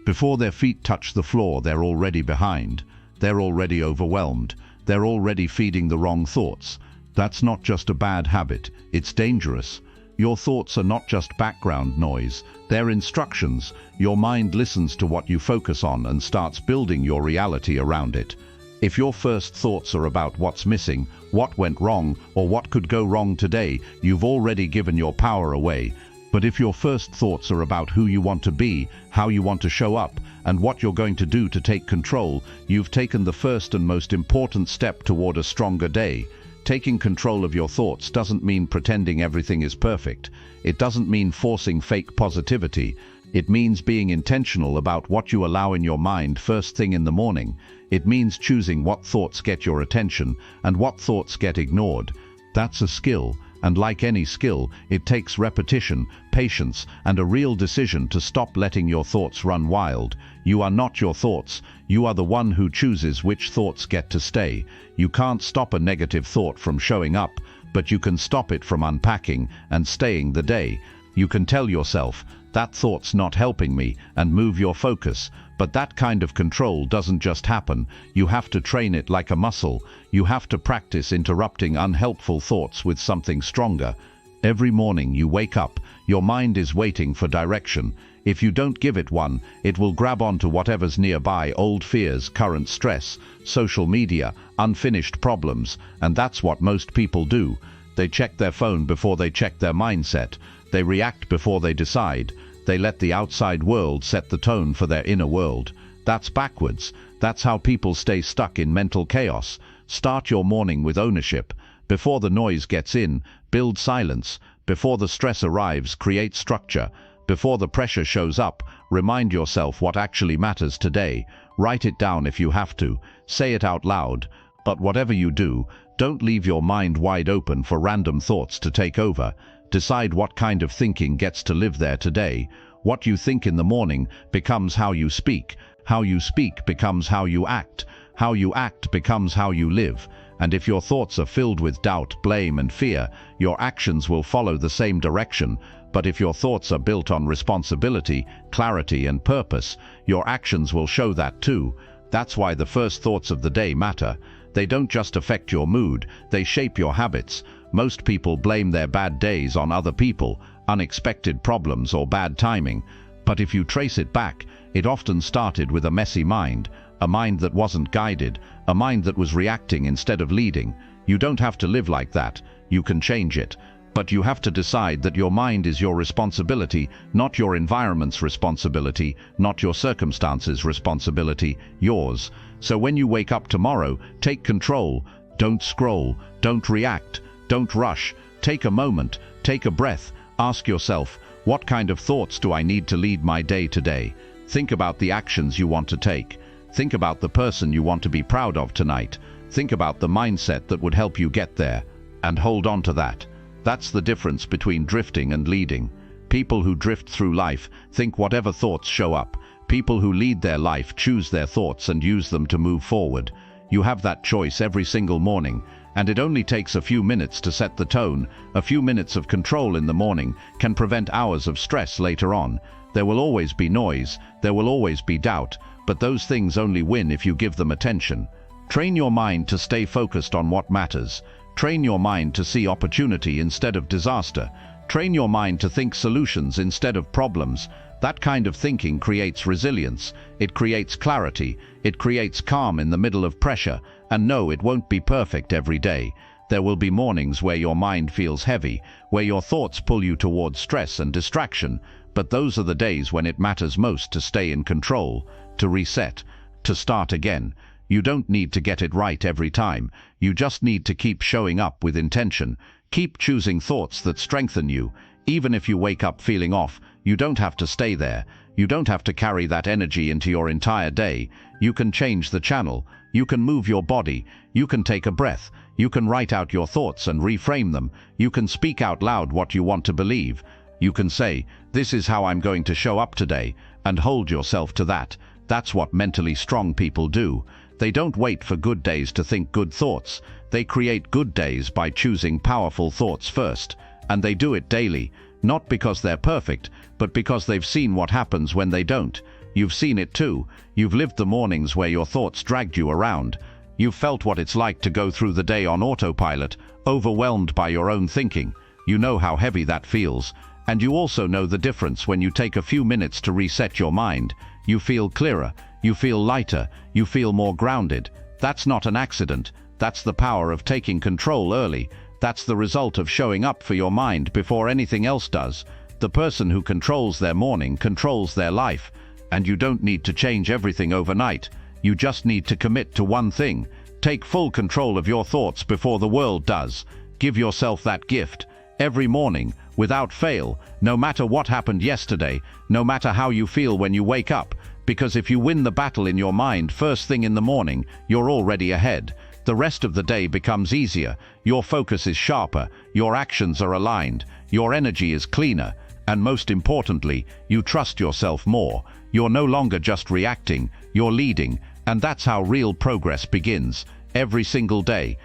Before their feet touch the floor, they're already behind. They're already overwhelmed. They're already feeding the wrong thoughts. That's not just a bad habit, it's dangerous. Your thoughts are not just background noise, they're instructions. Your mind listens to what you focus on and starts building your reality around it. If your first thoughts are about what's missing, what went wrong, or what could go wrong today, you've already given your power away. But if your first thoughts are about who you want to be, how you want to show up, and what you're going to do to take control, you've taken the first and most important step toward a stronger day. Taking control of your thoughts doesn't mean pretending everything is perfect. It doesn't mean forcing fake positivity. It means being intentional about what you allow in your mind first thing in the morning. It means choosing what thoughts get your attention and what thoughts get ignored. That's a skill, and like any skill, it takes repetition, patience, and a real decision to stop letting your thoughts run wild. You are not your thoughts. You are the one who chooses which thoughts get to stay. You can't stop a negative thought from showing up, but you can stop it from unpacking and staying the day. You can tell yourself, that thought's not helping me, and move your focus. But that kind of control doesn't just happen. You have to train it like a muscle. You have to practice interrupting unhelpful thoughts with something stronger. Every morning you wake up, your mind is waiting for direction. If you don't give it one, it will grab onto whatever's nearby: old fears, current stress, social media, unfinished problems. And that's what most people do. They check their phone before they check their mindset. They react before they decide. They let the outside world set the tone for their inner world. That's backwards. That's how people stay stuck in mental chaos. Start your morning with ownership. Before the noise gets in, build silence. Before the stress arrives, create structure. Before the pressure shows up, remind yourself what actually matters today. Write it down if you have to. Say it out loud. But whatever you do, don't leave your mind wide open for random thoughts to take over. Decide what kind of thinking gets to live there today. What you think in the morning becomes how you speak. How you speak becomes how you act. How you act becomes how you live. And if your thoughts are filled with doubt, blame, and fear, your actions will follow the same direction. But if your thoughts are built on responsibility, clarity, and purpose, your actions will show that too. That's why the first thoughts of the day matter. They don't just affect your mood, they shape your habits. Most people blame their bad days on other people, unexpected problems, or bad timing. But if you trace it back, it often started with a messy mind, a mind that wasn't guided, a mind that was reacting instead of leading. You don't have to live like that. You can change it. But you have to decide that your mind is your responsibility, not your environment's responsibility, not your circumstances' responsibility, yours. So when you wake up tomorrow, take control. Don't scroll. Don't react. Don't rush. Take a moment. Take a breath. Ask yourself, what kind of thoughts do I need to lead my day today? Think about the actions you want to take. Think about the person you want to be proud of tonight. Think about the mindset that would help you get there. And hold on to that. That's the difference between drifting and leading. People who drift through life think whatever thoughts show up. People who lead their life choose their thoughts and use them to move forward. You have that choice every single morning, and it only takes a few minutes to set the tone. A few minutes of control in the morning can prevent hours of stress later on. There will always be noise, there will always be doubt, but those things only win if you give them attention. Train your mind to stay focused on what matters. Train your mind to see opportunity instead of disaster. Train your mind to think solutions instead of problems. That kind of thinking creates resilience. It creates clarity. It creates calm in the middle of pressure. And no, it won't be perfect every day. There will be mornings where your mind feels heavy, where your thoughts pull you towards stress and distraction. But those are the days when it matters most to stay in control, to reset, to start again. You don't need to get it right every time. You just need to keep showing up with intention. Keep choosing thoughts that strengthen you. Even if you wake up feeling off, you don't have to stay there. You don't have to carry that energy into your entire day. You can change the channel. You can move your body. You can take a breath. You can write out your thoughts and reframe them. You can speak out loud what you want to believe. You can say, "This is how I'm going to show up today," and hold yourself to that. That's what mentally strong people do. They don't wait for good days to think good thoughts. They create good days by choosing powerful thoughts first. And they do it daily, not because they're perfect, but because they've seen what happens when they don't. You've seen it too. You've lived the mornings where your thoughts dragged you around. You've felt what it's like to go through the day on autopilot, overwhelmed by your own thinking. You know how heavy that feels. And you also know the difference when you take a few minutes to reset your mind. You feel clearer. You feel lighter. You feel more grounded. That's not an accident. That's the power of taking control early. That's the result of showing up for your mind before anything else does. The person who controls their morning controls their life. And you don't need to change everything overnight. You just need to commit to one thing. Take full control of your thoughts before the world does. Give yourself that gift. Every morning, without fail, no matter what happened yesterday, no matter how you feel when you wake up. Because if you win the battle in your mind first thing in the morning, you're already ahead. The rest of the day becomes easier. Your focus is sharper. Your actions are aligned. Your energy is cleaner. And most importantly, you trust yourself more. You're no longer just reacting, you're leading. And that's how real progress begins, every single day.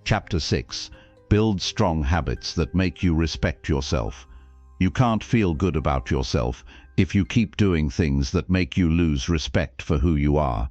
Chapter 6. Build strong habits that make you respect yourself. You can't feel good about yourself if you keep doing things that make you lose respect for who you are.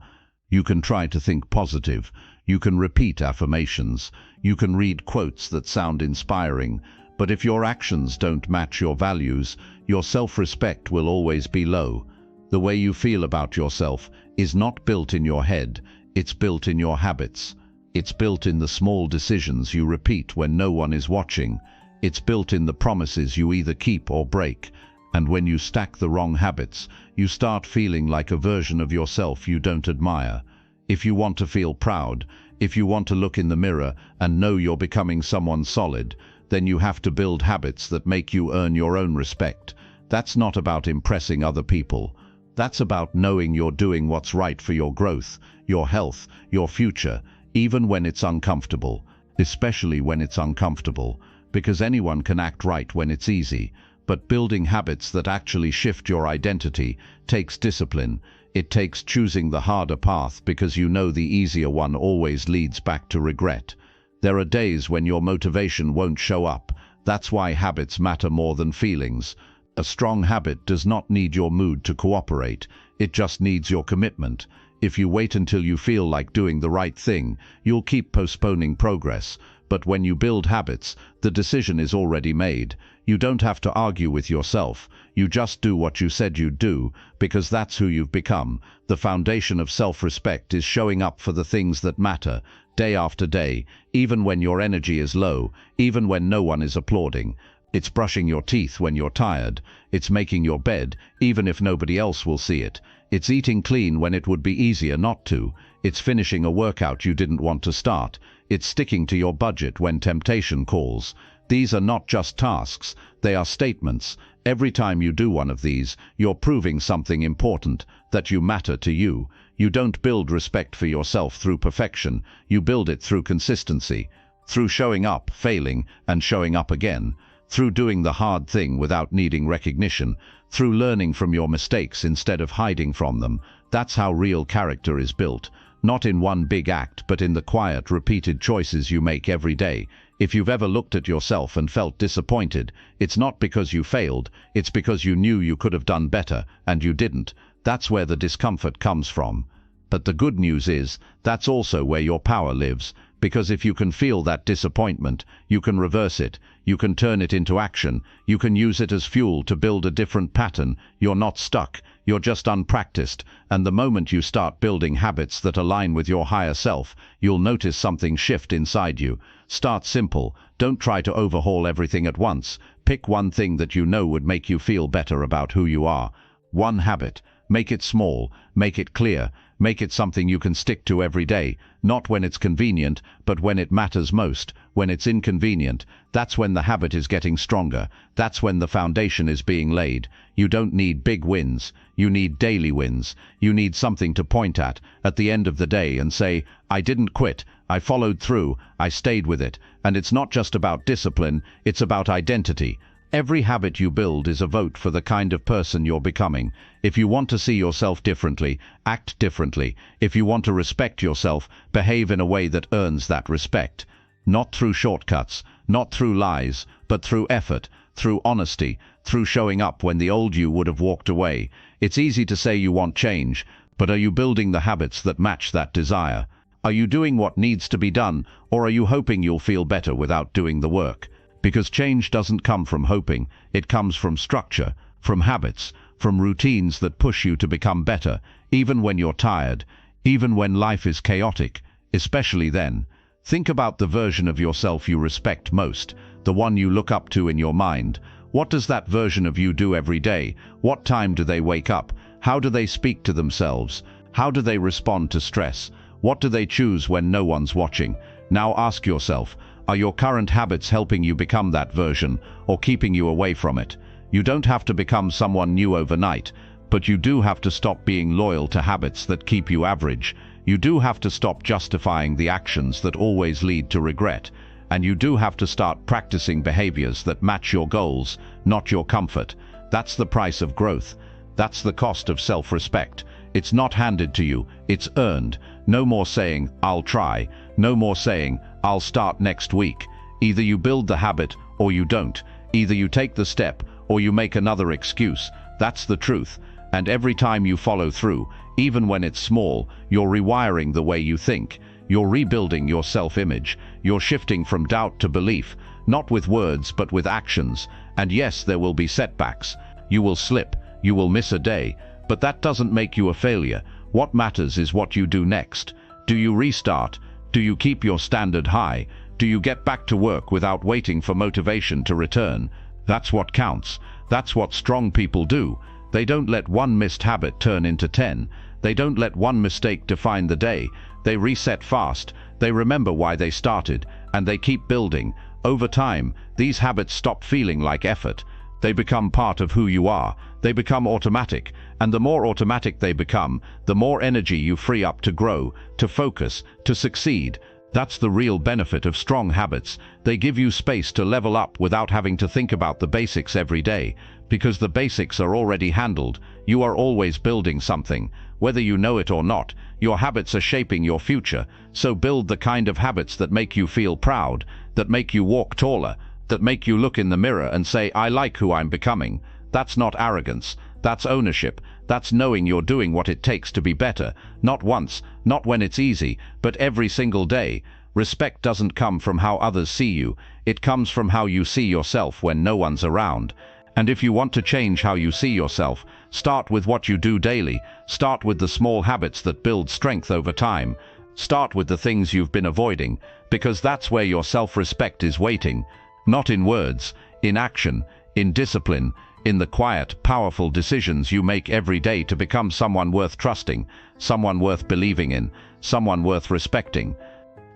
You can try to think positive. You can repeat affirmations. You can read quotes that sound inspiring. But if your actions don't match your values, your self-respect will always be low. The way you feel about yourself is not built in your head, it's built in your habits. It's built in the small decisions you repeat when no one is watching. It's built in the promises you either keep or break. And when you stack the wrong habits, you start feeling like a version of yourself you don't admire. If you want to feel proud, if you want to look in the mirror and know you're becoming someone solid, then you have to build habits that make you earn your own respect. That's not about impressing other people. That's about knowing you're doing what's right for your growth, your health, your future, even when it's uncomfortable, especially when it's uncomfortable, because anyone can act right when it's easy. But building habits that actually shift your identity takes discipline. It takes choosing the harder path because you know the easier one always leads back to regret. There are days when your motivation won't show up. That's why habits matter more than feelings. A strong habit does not need your mood to cooperate. It just needs your commitment. If you wait until you feel like doing the right thing, you'll keep postponing progress. But when you build habits, the decision is already made. You don't have to argue with yourself. You just do what you said you'd do, because that's who you've become. The foundation of self-respect is showing up for the things that matter, day after day, even when your energy is low, even when no one is applauding. It's brushing your teeth when you're tired. It's making your bed, even if nobody else will see it. It's eating clean when it would be easier not to. It's finishing a workout you didn't want to start. It's sticking to your budget when temptation calls. These are not just tasks, they are statements. Every time you do one of these, you're proving something important, that you matter to you. You don't build respect for yourself through perfection. You build it through consistency, through showing up, failing, and showing up again. Through doing the hard thing without needing recognition, through learning from your mistakes instead of hiding from them. That's how real character is built. Not in one big act, but in the quiet, repeated choices you make every day. If you've ever looked at yourself and felt disappointed, it's not because you failed, it's because you knew you could have done better, and you didn't. That's where the discomfort comes from. But the good news is, that's also where your power lives. Because if you can feel that disappointment, you can reverse it, you can turn it into action, you can use it as fuel to build a different pattern. You're not stuck, you're just unpracticed, and the moment you start building habits that align with your higher self, you'll notice something shift inside you. Start simple, don't try to overhaul everything at once. Pick one thing that you know would make you feel better about who you are. One habit. Make it small, make it clear, make it something you can stick to every day, not when it's convenient, but when it matters most. When it's inconvenient, that's when the habit is getting stronger, that's when the foundation is being laid. You don't need big wins, you need daily wins. You need something to point at the end of the day and say, I didn't quit, I followed through, I stayed with it. And it's not just about discipline, it's about identity. Every habit you build is a vote for the kind of person you're becoming. If you want to see yourself differently, act differently. If you want to respect yourself, behave in a way that earns that respect. Not through shortcuts, not through lies, but through effort, through honesty, through showing up when the old you would have walked away. It's easy to say you want change, but are you building the habits that match that desire? Are you doing what needs to be done, or are you hoping you'll feel better without doing the work? Because change doesn't come from hoping, it comes from structure, from habits, from routines that push you to become better, even when you're tired, even when life is chaotic, Especially then, think about the version of yourself you respect most, the one you look up to in your mind. What does that version of you do every day? What time do they wake up? How do they speak to themselves? How do they respond to stress? What do they choose when no one's watching? Now ask yourself, are your current habits helping you become that version, or keeping you away from it? You don't have to become someone new overnight, but you do have to stop being loyal to habits that keep you average. You do have to stop justifying the actions that always lead to regret. And you do have to start practicing behaviors that match your goals, not your comfort. That's the price of growth. That's the cost of self-respect. It's not handed to you, it's earned. No more saying, I'll try. No more saying, I'll start next week. Either you build the habit or you don't. Either you take the step or you make another excuse. That's the truth. And every time you follow through, even when it's small, you're rewiring the way you think. You're rebuilding your self-image. You're shifting from doubt to belief, not with words but with actions. And yes, there will be setbacks. You will slip. You will miss a day. But that doesn't make you a failure. What matters is what you do next. Do you restart? Do you keep your standard high? Do you get back to work without waiting for motivation to return? That's what counts. That's what strong people do. They don't let one missed habit turn into 10. They don't let one mistake define the day. They reset fast. They remember why they started, and they keep building. Over time, these habits stop feeling like effort. They become part of who you are. They become automatic, and the more automatic they become, the more energy you free up to grow, to focus, to succeed. That's the real benefit of strong habits. They give you space to level up without having to think about the basics every day, because the basics are already handled. You are always building something. Whether you know it or not, your habits are shaping your future. So build the kind of habits that make you feel proud, that make you walk taller, that make you look in the mirror and say, I like who I'm becoming. That's not arrogance. That's ownership. That's knowing you're doing what it takes to be better. Not once, not when it's easy, but every single day. Respect doesn't come from how others see you. It comes from how you see yourself when no one's around. And if you want to change how you see yourself, start with what you do daily. Start with the small habits that build strength over time. Start with the things you've been avoiding, because that's where your self-respect is waiting. Not in words, in action, in discipline, in the quiet, powerful decisions you make every day to become someone worth trusting, someone worth believing in, someone worth respecting.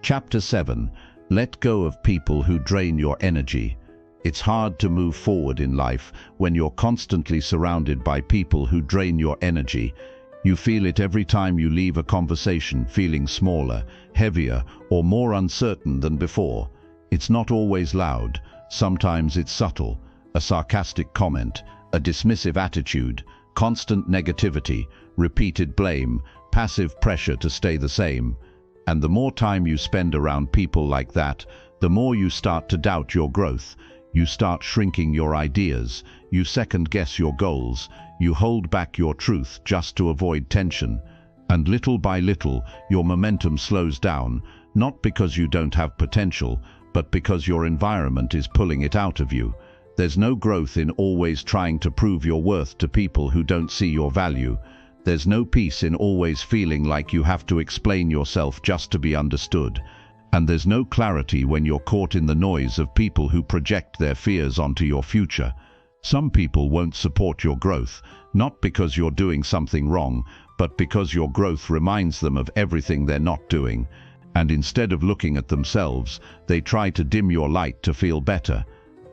Chapter 7. Let go of people who drain your energy. It's hard to move forward in life when you're constantly surrounded by people who drain your energy. You feel it every time you leave a conversation, feeling smaller, heavier, or more uncertain than before. It's not always loud. Sometimes it's subtle. A sarcastic comment, a dismissive attitude, constant negativity, repeated blame, passive pressure to stay the same. And the more time you spend around people like that, the more you start to doubt your growth. You start shrinking your ideas. You second-guess your goals. You hold back your truth just to avoid tension. And little by little, your momentum slows down, not because you don't have potential, but because your environment is pulling it out of you. There's no growth in always trying to prove your worth to people who don't see your value. There's no peace in always feeling like you have to explain yourself just to be understood. And there's no clarity when you're caught in the noise of people who project their fears onto your future. Some people won't support your growth, not because you're doing something wrong, but because your growth reminds them of everything they're not doing. And instead of looking at themselves, they try to dim your light to feel better.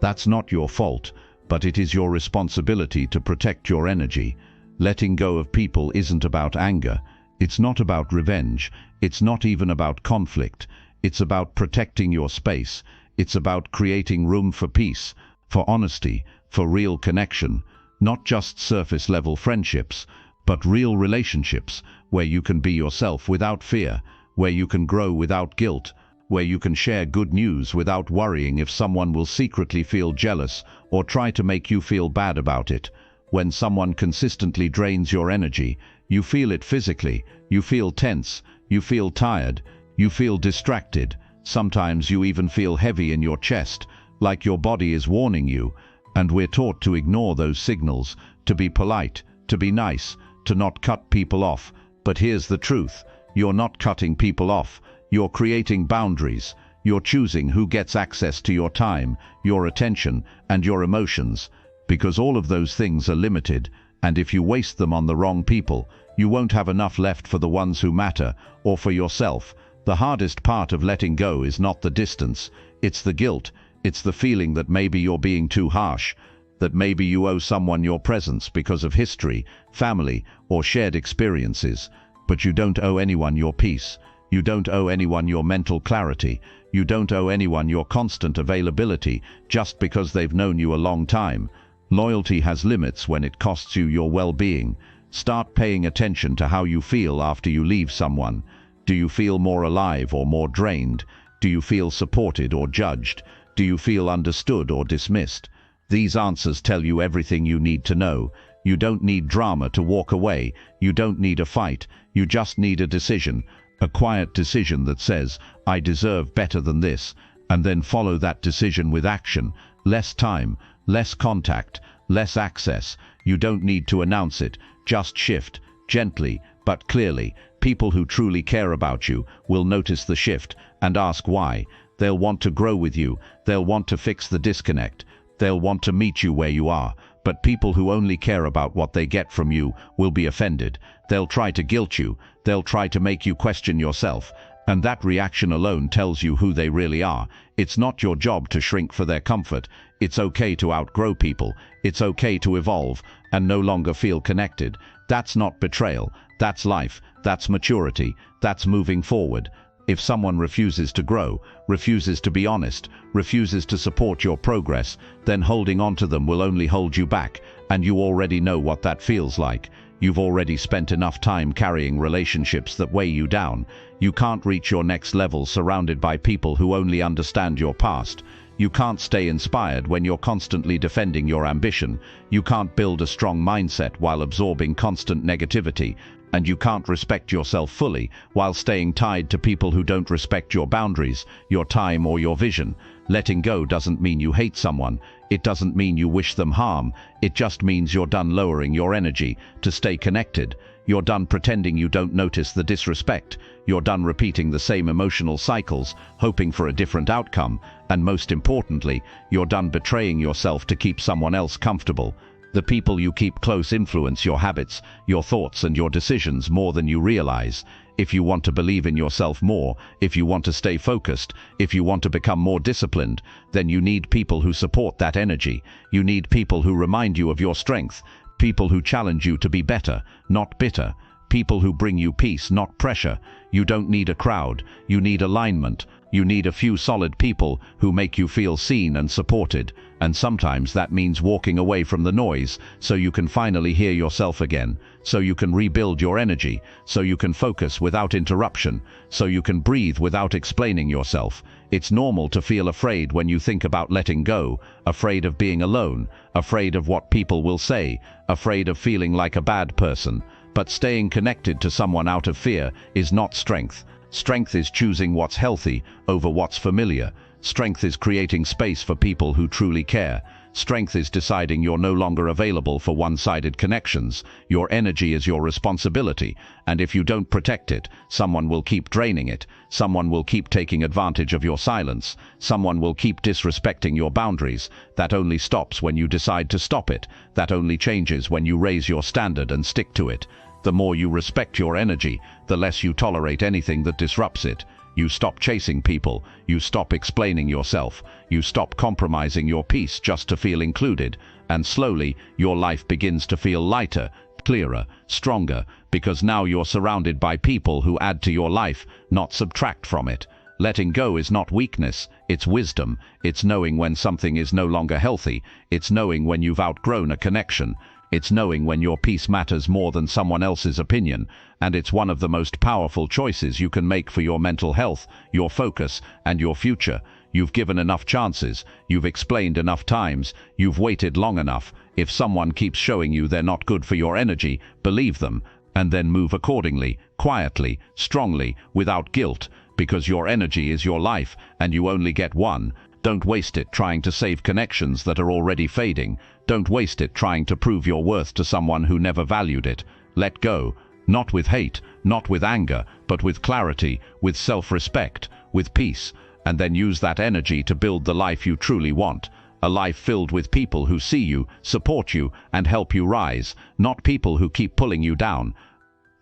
That's not your fault, but it is your responsibility to protect your energy. Letting go of people isn't about anger. It's not about revenge. It's not even about conflict. It's about protecting your space. It's about creating room for peace, for honesty, for real connection. Not just surface-level friendships, but real relationships where you can be yourself without fear, where you can grow without guilt, where you can share good news without worrying if someone will secretly feel jealous or try to make you feel bad about it. When someone consistently drains your energy, you feel it physically. You feel tense. You feel tired. You feel distracted. Sometimes you even feel heavy in your chest, like your body is warning you. And we're taught to ignore those signals, to be polite, to be nice, to not cut people off. But here's the truth. You're not cutting people off. You're creating boundaries. You're choosing who gets access to your time, your attention, and your emotions, because all of those things are limited, and if you waste them on the wrong people, you won't have enough left for the ones who matter, or for yourself. The hardest part of letting go is not the distance, it's the guilt, it's the feeling that maybe you're being too harsh, that maybe you owe someone your presence because of history, family, or shared experiences, but you don't owe anyone your peace. You don't owe anyone your mental clarity. You don't owe anyone your constant availability just because they've known you a long time. Loyalty has limits when it costs you your well-being. Start paying attention to how you feel after you leave someone. Do you feel more alive or more drained? Do you feel supported or judged? Do you feel understood or dismissed? These answers tell you everything you need to know. You don't need drama to walk away. You don't need a fight. You just need a decision. A quiet decision that says, I deserve better than this, and then follow that decision with action. Less time, less contact, less access. You don't need to announce it, just shift, gently but clearly. People who truly care about you will notice the shift and ask why. They'll want to grow with you, they'll want to fix the disconnect, they'll want to meet you where you are. But people who only care about what they get from you will be offended. They'll try to guilt you, they'll try to make you question yourself, and that reaction alone tells you who they really are. It's not your job to shrink for their comfort. It's okay to outgrow people. It's okay to evolve and no longer feel connected. That's not betrayal. That's life. That's maturity. That's moving forward. If someone refuses to grow, refuses to be honest, refuses to support your progress, then holding on to them will only hold you back, and you already know what that feels like. You've already spent enough time carrying relationships that weigh you down. You can't reach your next level surrounded by people who only understand your past. You can't stay inspired when you're constantly defending your ambition. You can't build a strong mindset while absorbing constant negativity. And you can't respect yourself fully while staying tied to people who don't respect your boundaries, your time, or your vision. Letting go doesn't mean you hate someone. It doesn't mean you wish them harm. It just means you're done lowering your energy to stay connected. You're done pretending you don't notice the disrespect. You're done repeating the same emotional cycles, hoping for a different outcome. And most importantly, you're done betraying yourself to keep someone else comfortable. The people you keep close influence your habits, your thoughts, and your decisions more than you realize. If you want to believe in yourself more, if you want to stay focused, if you want to become more disciplined, then you need people who support that energy. You need people who remind you of your strength, people who challenge you to be better, not bitter, people who bring you peace, not pressure. You don't need a crowd, you need alignment. You need a few solid people who make you feel seen and supported, and sometimes that means walking away from the noise so you can finally hear yourself again, so you can rebuild your energy, so you can focus without interruption, so you can breathe without explaining yourself. It's normal to feel afraid when you think about letting go, afraid of being alone, afraid of what people will say, afraid of feeling like a bad person. But staying connected to someone out of fear is not strength. Strength is choosing what's healthy over what's familiar. Strength is creating space for people who truly care. Strength is deciding you're no longer available for one-sided connections. Your energy is your responsibility, and if you don't protect it, someone will keep draining it. Someone will keep taking advantage of your silence. Someone will keep disrespecting your boundaries. That only stops when you decide to stop it. That only changes when you raise your standard and stick to it. The more you respect your energy, the less you tolerate anything that disrupts it. You stop chasing people, you stop explaining yourself, you stop compromising your peace just to feel included, and slowly your life begins to feel lighter, clearer, stronger, because now you're surrounded by people who add to your life, not subtract from it. Letting go is not weakness, it's wisdom. It's knowing when something is no longer healthy, it's knowing when you've outgrown a connection. It's knowing when your peace matters more than someone else's opinion, and it's one of the most powerful choices you can make for your mental health, your focus, and your future. You've given enough chances, you've explained enough times, you've waited long enough. If someone keeps showing you they're not good for your energy, believe them, and then move accordingly, quietly, strongly, without guilt, because your energy is your life, and you only get one. Don't waste it trying to save connections that are already fading. Don't waste it trying to prove your worth to someone who never valued it. Let go, not with hate, not with anger, but with clarity, with self-respect, with peace, and then use that energy to build the life you truly want. A life filled with people who see you, support you, and help you rise, not people who keep pulling you down.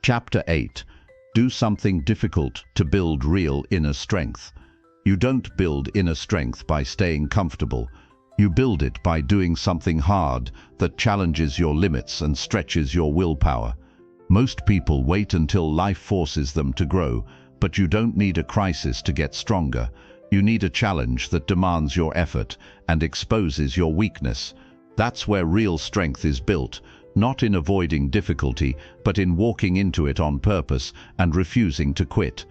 Chapter 8. Do something difficult to build real inner strength. You don't build inner strength by staying comfortable. You build it by doing something hard that challenges your limits and stretches your willpower. Most people wait until life forces them to grow, but you don't need a crisis to get stronger. You need a challenge that demands your effort and exposes your weakness. That's where real strength is built, not in avoiding difficulty, but in walking into it on purpose and refusing to quit.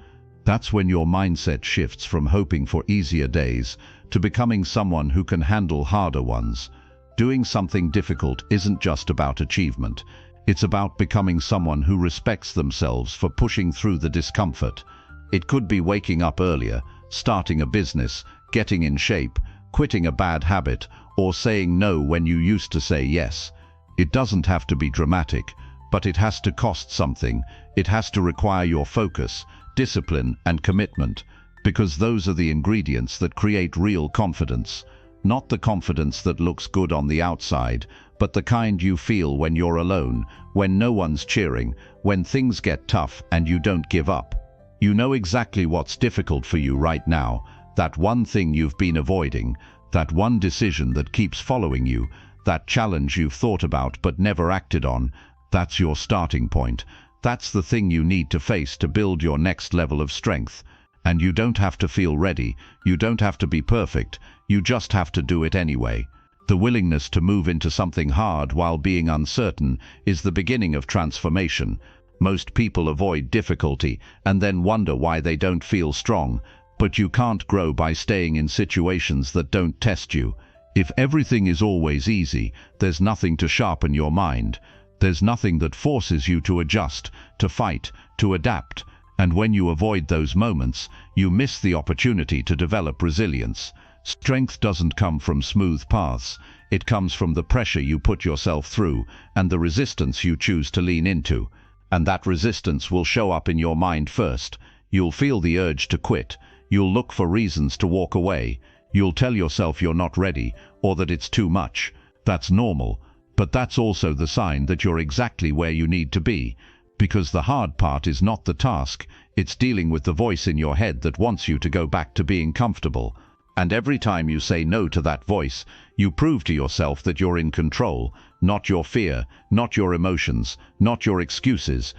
That's when your mindset shifts from hoping for easier days to becoming someone who can handle harder ones. Doing something difficult isn't just about achievement. It's about becoming someone who respects themselves for pushing through the discomfort. It could be waking up earlier, starting a business, getting in shape, quitting a bad habit, or saying no when you used to say yes. It doesn't have to be dramatic, but it has to cost something. It has to require your focus, discipline, and commitment, because those are the ingredients that create real confidence. Not the confidence that looks good on the outside, but the kind you feel when you're alone, when no one's cheering, when things get tough and you don't give up. You know exactly what's difficult for you right now, that one thing you've been avoiding, that one decision that keeps following you, that challenge you've thought about but never acted on. That's your starting point. That's the thing you need to face to build your next level of strength. And you don't have to feel ready, you don't have to be perfect, you just have to do it anyway. The willingness to move into something hard while being uncertain is the beginning of transformation. Most people avoid difficulty and then wonder why they don't feel strong. But you can't grow by staying in situations that don't test you. If everything is always easy, there's nothing to sharpen your mind. There's nothing that forces you to adjust, to fight, to adapt. And when you avoid those moments, you miss the opportunity to develop resilience. Strength doesn't come from smooth paths. It comes from the pressure you put yourself through and the resistance you choose to lean into. And that resistance will show up in your mind first. You'll feel the urge to quit. You'll look for reasons to walk away. You'll tell yourself you're not ready or that it's too much. That's normal, but that's also the sign that you're exactly where you need to be. Because the hard part is not the task, it's dealing with the voice in your head that wants you to go back to being comfortable. And every time you say no to that voice, you prove to yourself that you're in control, not your fear, not your emotions, not your excuses.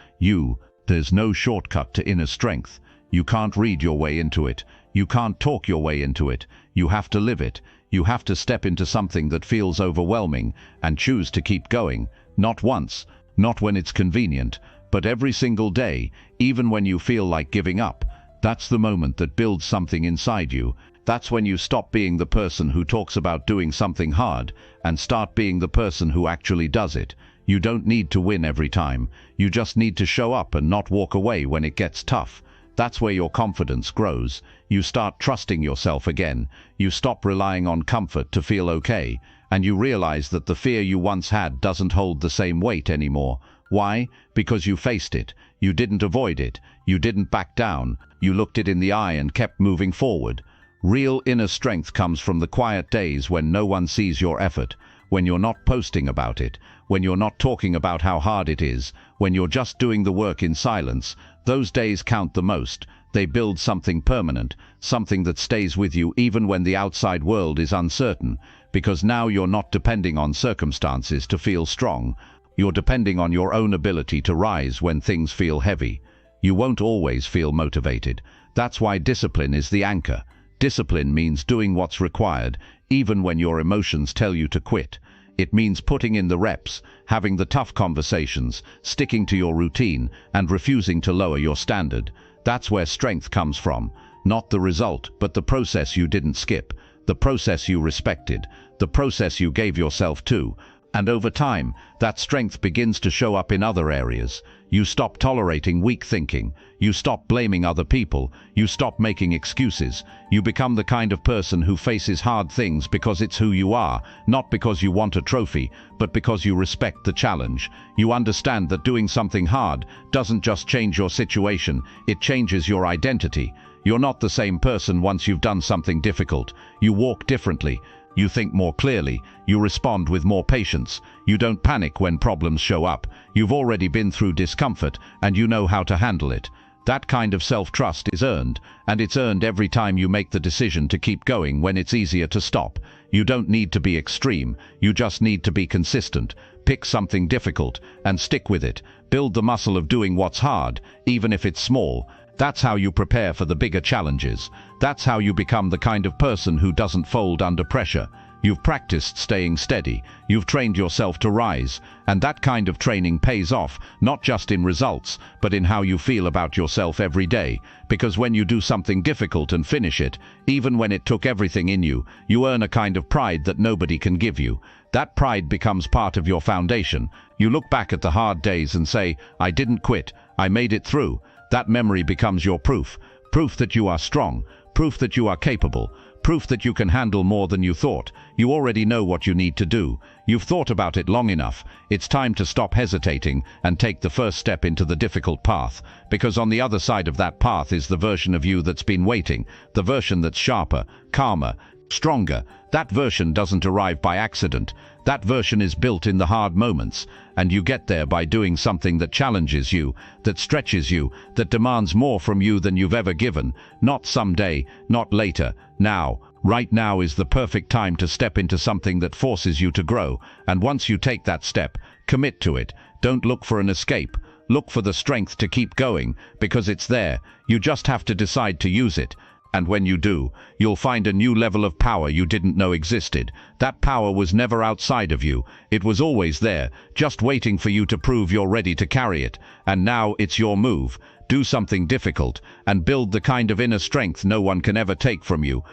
There's no shortcut to inner strength. You can't read your way into it. You can't talk your way into it. You have to live it. You have to step into something that feels overwhelming and choose to keep going. Not once, not when it's convenient, but every single day, even when you feel like giving up. That's the moment that builds something inside you. That's when you stop being the person who talks about doing something hard and start being the person who actually does it. You don't need to win every time. You just need to show up and not walk away when it gets tough. That's where your confidence grows. You start trusting yourself again. You stop relying on comfort to feel okay. And you realize that the fear you once had doesn't hold the same weight anymore. Why? Because you faced it. You didn't avoid it. You didn't back down. You looked it in the eye and kept moving forward. Real inner strength comes from the quiet days when no one sees your effort, when you're not posting about it, when you're not talking about how hard it is, when you're just doing the work in silence. Those days count the most. They build something permanent, something that stays with you even when the outside world is uncertain, because now you're not depending on circumstances to feel strong. You're depending on your own ability to rise when things feel heavy. You won't always feel motivated. That's why discipline is the anchor. Discipline means doing what's required, even when your emotions tell you to quit. It means putting in the reps, having the tough conversations, sticking to your routine, and refusing to lower your standard. That's where strength comes from. Not the result, but the process you didn't skip. The process you respected. The process you gave yourself to. And over time, that strength begins to show up in other areas. You stop tolerating weak thinking. You stop blaming other people. You stop making excuses. You become the kind of person who faces hard things because it's who you are, not because you want a trophy, but because you respect the challenge. You understand that doing something hard doesn't just change your situation, it changes your identity. You're not the same person once you've done something difficult. You walk differently. You think more clearly. You respond with more patience. You don't panic when problems show up. You've already been through discomfort, and you know how to handle it. That kind of self-trust is earned, and it's earned every time you make the decision to keep going when it's easier to stop. You don't need to be extreme. You just need to be consistent. Pick something difficult and stick with it. Build the muscle of doing what's hard, even if it's small. That's how you prepare for the bigger challenges. That's how you become the kind of person who doesn't fold under pressure. You've practiced staying steady. You've trained yourself to rise. And that kind of training pays off, not just in results, but in how you feel about yourself every day. Because when you do something difficult and finish it, even when it took everything in you, you earn a kind of pride that nobody can give you. That pride becomes part of your foundation. You look back at the hard days and say, "I didn't quit. I made it through." That memory becomes your proof. Proof that you are strong. Proof that you are capable. Proof that you can handle more than you thought. You already know what you need to do. You've thought about it long enough. It's time to stop hesitating and take the first step into the difficult path. Because on the other side of that path is the version of you that's been waiting. The version that's sharper, calmer, stronger. That version doesn't arrive by accident. That version is built in the hard moments, and you get there by doing something that challenges you, that stretches you, that demands more from you than you've ever given. Not someday, not later, now. Right now is the perfect time to step into something that forces you to grow, and once you take that step, commit to it. Don't look for an escape. Look for the strength to keep going, because it's there. You just have to decide to use it. And when you do, you'll find a new level of power you didn't know existed. That power was never outside of you. It was always there, just waiting for you to prove you're ready to carry it. And now it's your move. Do something difficult, and build the kind of inner strength no one can ever take from you.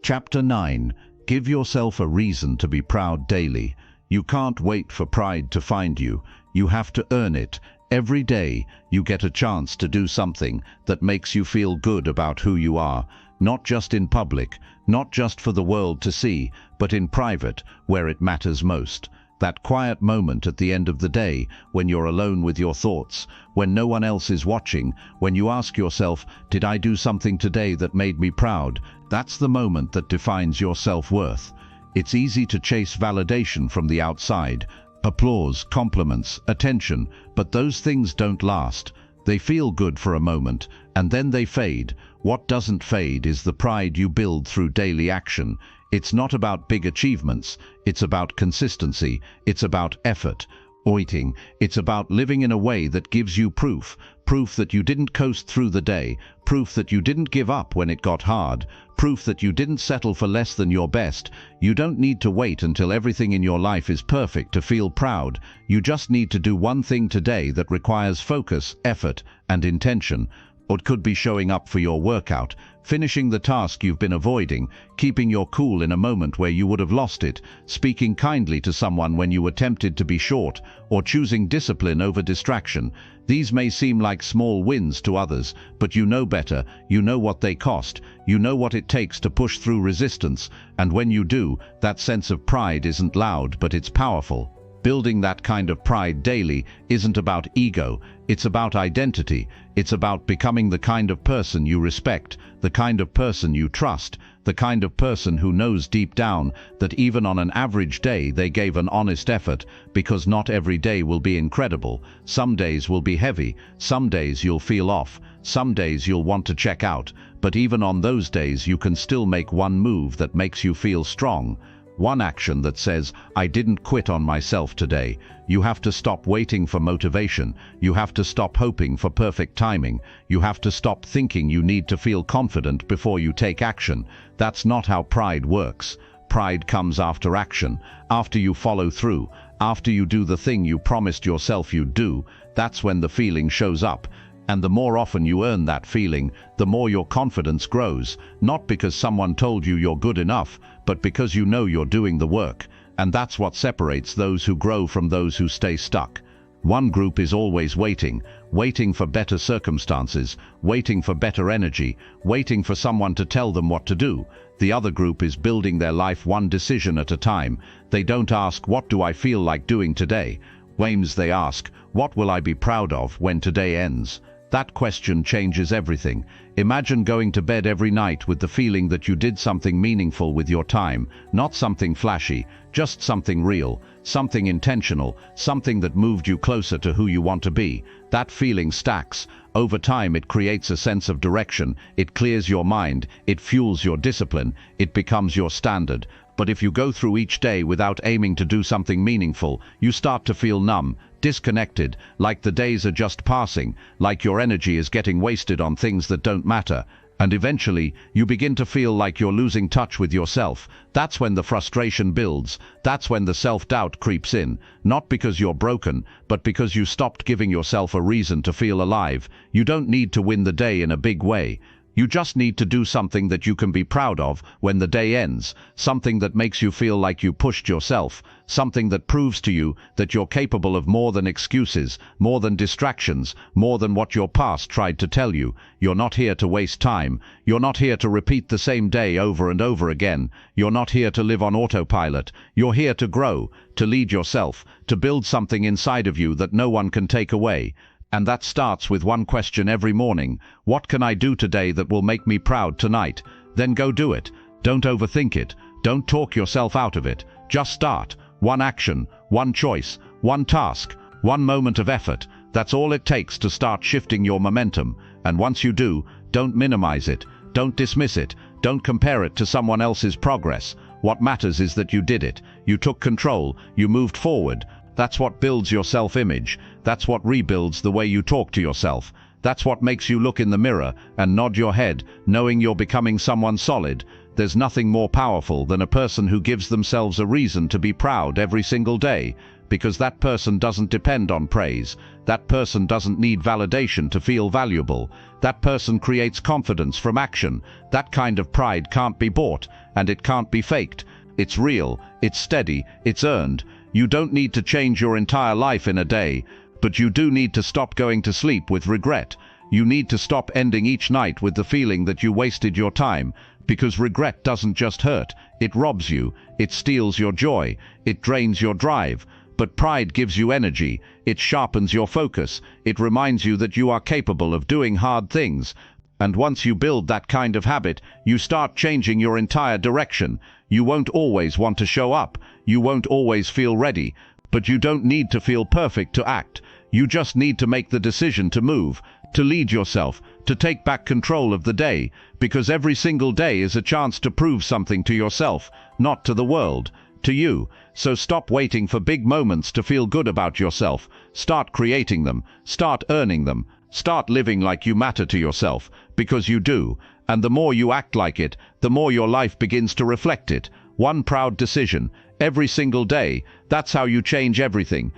Chapter 9. Give yourself a reason to be proud daily. You can't wait for pride to find you. You have to earn it. Every day, you get a chance to do something that makes you feel good about who you are, not just in public, not just for the world to see, but in private, where it matters most. That quiet moment at the end of the day, when you're alone with your thoughts, when no one else is watching, when you ask yourself, "Did I do something today that made me proud?" That's the moment that defines your self-worth. It's easy to chase validation from the outside, applause, compliments, attention, but those things don't last. They feel good for a moment, and then they fade. What doesn't fade is the pride you build through daily action. It's not about big achievements, it's about consistency, it's about effort. Waiting, it's about living in a way that gives you proof. Proof that you didn't coast through the day, proof that you didn't give up when it got hard, proof that you didn't settle for less than your best. You don't need to wait until everything in your life is perfect to feel proud. You just need to do one thing today that requires focus, effort, and intention. It could be showing up for your workout, finishing the task you've been avoiding, keeping your cool in a moment where you would have lost it, speaking kindly to someone when you were tempted to be short, or choosing discipline over distraction. These may seem like small wins to others, but you know better. You know what they cost. You know what it takes to push through resistance, and when you do, that sense of pride isn't loud, but it's powerful. Building that kind of pride daily isn't about ego, it's about identity. It's about becoming the kind of person you respect, the kind of person you trust, the kind of person who knows deep down that even on an average day they gave an honest effort, because not every day will be incredible. Some days will be heavy, some days you'll feel off, some days you'll want to check out, but even on those days you can still make one move that makes you feel strong. One action that says, "I didn't quit on myself today." You have to stop waiting for motivation. You have to stop hoping for perfect timing. You have to stop thinking you need to feel confident before you take action. That's not how pride works. Pride comes after action, after you follow through, after you do the thing you promised yourself you'd do. That's when the feeling shows up. And the more often you earn that feeling, the more your confidence grows, not because someone told you you're good enough, but because you know you're doing the work. and that's what separates those who grow from those who stay stuck. One group is always waiting, waiting for better circumstances, waiting for better energy, waiting for someone to tell them what to do. The other group is building their life one decision at a time. They don't ask, what do I feel like doing today? They ask, what will I be proud of when today ends? That question changes everything. Imagine going to bed every night with the feeling that you did something meaningful with your time, not something flashy, just something real, something intentional, something that moved you closer to who you want to be. That feeling stacks. Over time it creates a sense of direction, it clears your mind, it fuels your discipline, it becomes your standard. But if you go through each day without aiming to do something meaningful, you start to feel numb, disconnected, like the days are just passing, like your energy is getting wasted on things that don't matter. And eventually, you begin to feel like you're losing touch with yourself. That's when the frustration builds. That's when the self-doubt creeps in. Not because you're broken, but because you stopped giving yourself a reason to feel alive. You don't need to win the day in a big way. You just need to do something that you can be proud of when the day ends, something that makes you feel like you pushed yourself, something that proves to you that you're capable of more than excuses, more than distractions, more than what your past tried to tell you. You're not here to waste time. You're not here to repeat the same day over and over again. You're not here to live on autopilot. You're here to grow, to lead yourself, to build something inside of you that no one can take away. And that starts with one question every morning. What can I do today that will make me proud tonight? Then go do it. Don't overthink it. Don't talk yourself out of it. Just start. One action, one choice, one task, one moment of effort. That's all it takes to start shifting your momentum. And once you do, don't minimize it. Don't dismiss it. Don't compare it to someone else's progress. What matters is that you did it. You took control. You moved forward. That's what builds your self-image. That's what rebuilds the way you talk to yourself. That's what makes you look in the mirror and nod your head, knowing you're becoming someone solid. There's nothing more powerful than a person who gives themselves a reason to be proud every single day, because that person doesn't depend on praise. That person doesn't need validation to feel valuable. That person creates confidence from action. That kind of pride can't be bought, and it can't be faked. It's real, it's steady, it's earned. You don't need to change your entire life in a day, but you do need to stop going to sleep with regret. You need to stop ending each night with the feeling that you wasted your time, because regret doesn't just hurt, it robs you, it steals your joy, it drains your drive. But pride gives you energy, it sharpens your focus, it reminds you that you are capable of doing hard things. And once you build that kind of habit, you start changing your entire direction. You won't always want to show up. You won't always feel ready. But you don't need to feel perfect to act. You just need to make the decision to move, to lead yourself, to take back control of the day. Because every single day is a chance to prove something to yourself, not to the world, to you. So stop waiting for big moments to feel good about yourself. Start creating them. Start earning them. Start living like you matter to yourself, because you do. And the more you act like it, the more your life begins to reflect it. One proud decision, every single day. That's how you change everything.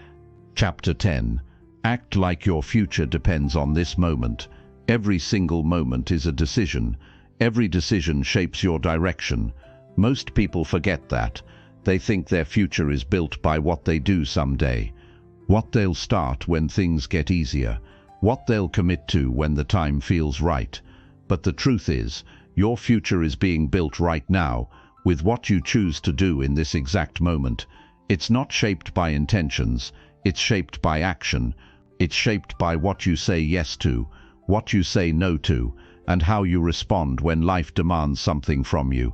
Chapter 10. Act like your future depends on this moment. Every single moment is a decision. Every decision shapes your direction. Most people forget that. They think their future is built by what they do someday. What they'll start when things get easier. What they'll commit to when the time feels right. But the truth is, your future is being built right now, with what you choose to do in this exact moment. It's not shaped by intentions, it's shaped by action. It's shaped by what you say yes to, what you say no to, and how you respond when life demands something from you.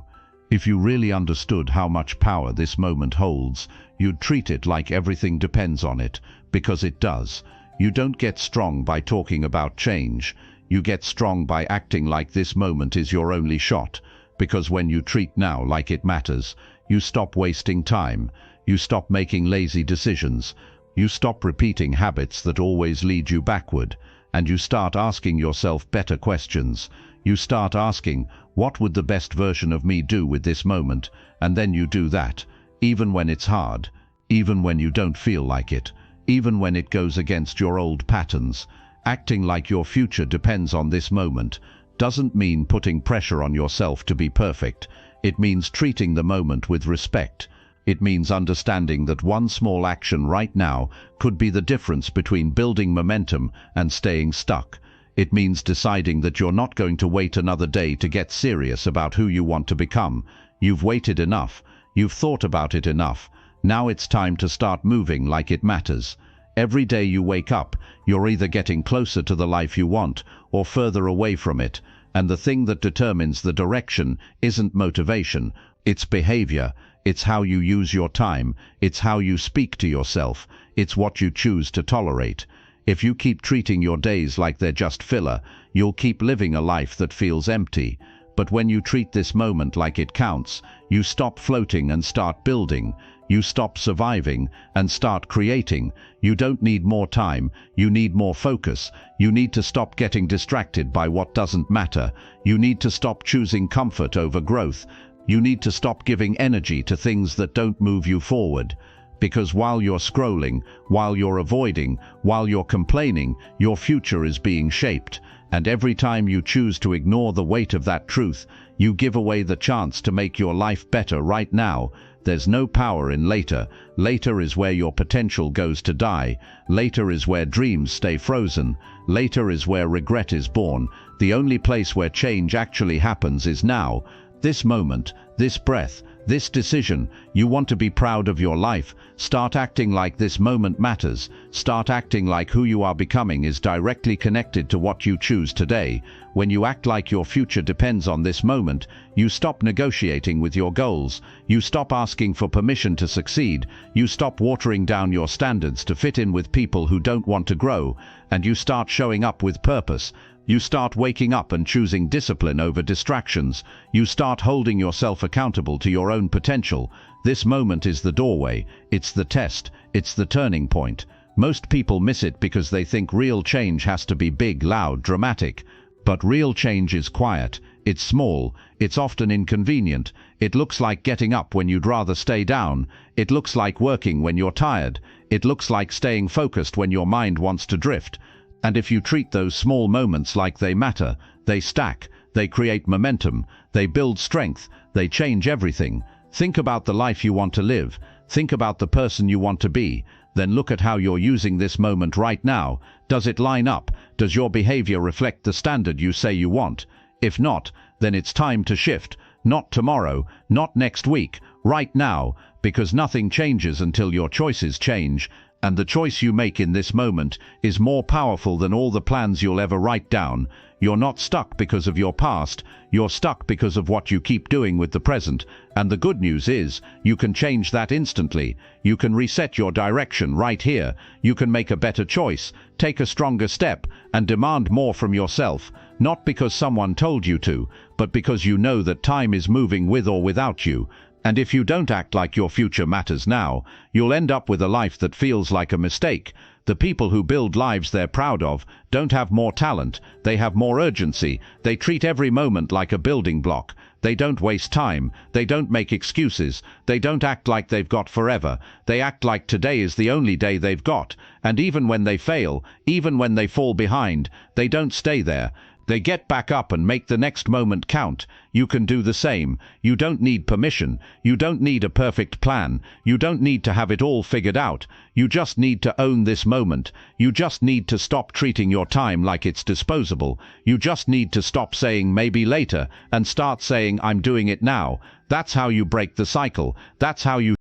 If you really understood how much power this moment holds, you'd treat it like everything depends on it, because it does. You don't get strong by talking about change. You get strong by acting like this moment is your only shot. Because when you treat now like it matters, you stop wasting time. You stop making lazy decisions. You stop repeating habits that always lead you backward. And you start asking yourself better questions. You start asking, what would the best version of me do with this moment? And then you do that, even when it's hard, even when you don't feel like it. Even when it goes against your old patterns. Acting like your future depends on this moment doesn't mean putting pressure on yourself to be perfect. It means treating the moment with respect. It means understanding that one small action right now could be the difference between building momentum and staying stuck. It means deciding that you're not going to wait another day to get serious about who you want to become. You've waited enough. You've thought about it enough. Now it's time to start moving like it matters. Every day you wake up, you're either getting closer to the life you want or further away from it. And the thing that determines the direction isn't motivation, it's behavior. It's how you use your time. It's how you speak to yourself. It's what you choose to tolerate. If you keep treating your days like they're just filler, you'll keep living a life that feels empty. But when you treat this moment like it counts, you stop floating and start building. You stop surviving and start creating. You don't need more time, you need more focus. You need to stop getting distracted by what doesn't matter. You need to stop choosing comfort over growth. You need to stop giving energy to things that don't move you forward. Because while you're scrolling, while you're avoiding, while you're complaining, your future is being shaped. And every time you choose to ignore the weight of that truth, you give away the chance to make your life better right now. There's no power in later. Later is where your potential goes to die. Later is where dreams stay frozen. Later is where regret is born. The only place where change actually happens is now. This moment, this breath, this decision. You want to be proud of your life. Start acting like this moment matters. Start acting like who you are becoming is directly connected to what you choose today. When you act like your future depends on this moment, you stop negotiating with your goals. You stop asking for permission to succeed. You stop watering down your standards to fit in with people who don't want to grow. And you start showing up with purpose. You start waking up and choosing discipline over distractions. You start holding yourself accountable to your own potential. This moment is the doorway. It's the test. It's the turning point. Most people miss it because they think real change has to be big, loud, dramatic. But real change is quiet. It's small. It's often inconvenient. It looks like getting up when you'd rather stay down. It looks like working when you're tired. It looks like staying focused when your mind wants to drift. And if you treat those small moments like they matter, they stack, they create momentum, they build strength, they change everything. Think about the life you want to live. Think about the person you want to be. Then look at how you're using this moment right now. Does it line up? Does your behavior reflect the standard you say you want? If not, then it's time to shift. Not tomorrow, not next week, right now, because nothing changes until your choices change. And the choice you make in this moment is more powerful than all the plans you'll ever write down. You're not stuck because of your past, you're stuck because of what you keep doing with the present. And the good news is, you can change that instantly. You can reset your direction right here. You can make a better choice, take a stronger step, and demand more from yourself. Not because someone told you to, but because you know that time is moving with or without you. And if you don't act like your future matters now, you'll end up with a life that feels like a mistake. The people who build lives they're proud of don't have more talent, they have more urgency. They treat every moment like a building block. They don't waste time, they don't make excuses, they don't act like they've got forever. They act like today is the only day they've got. And even when they fail, even when they fall behind, they don't stay there. They get back up and make the next moment count. You can do the same. You don't need permission. You don't need a perfect plan. You don't need to have it all figured out. You just need to own this moment. You just need to stop treating your time like it's disposable. You just need to stop saying maybe later and start saying I'm doing it now. That's how you break the cycle. That's how you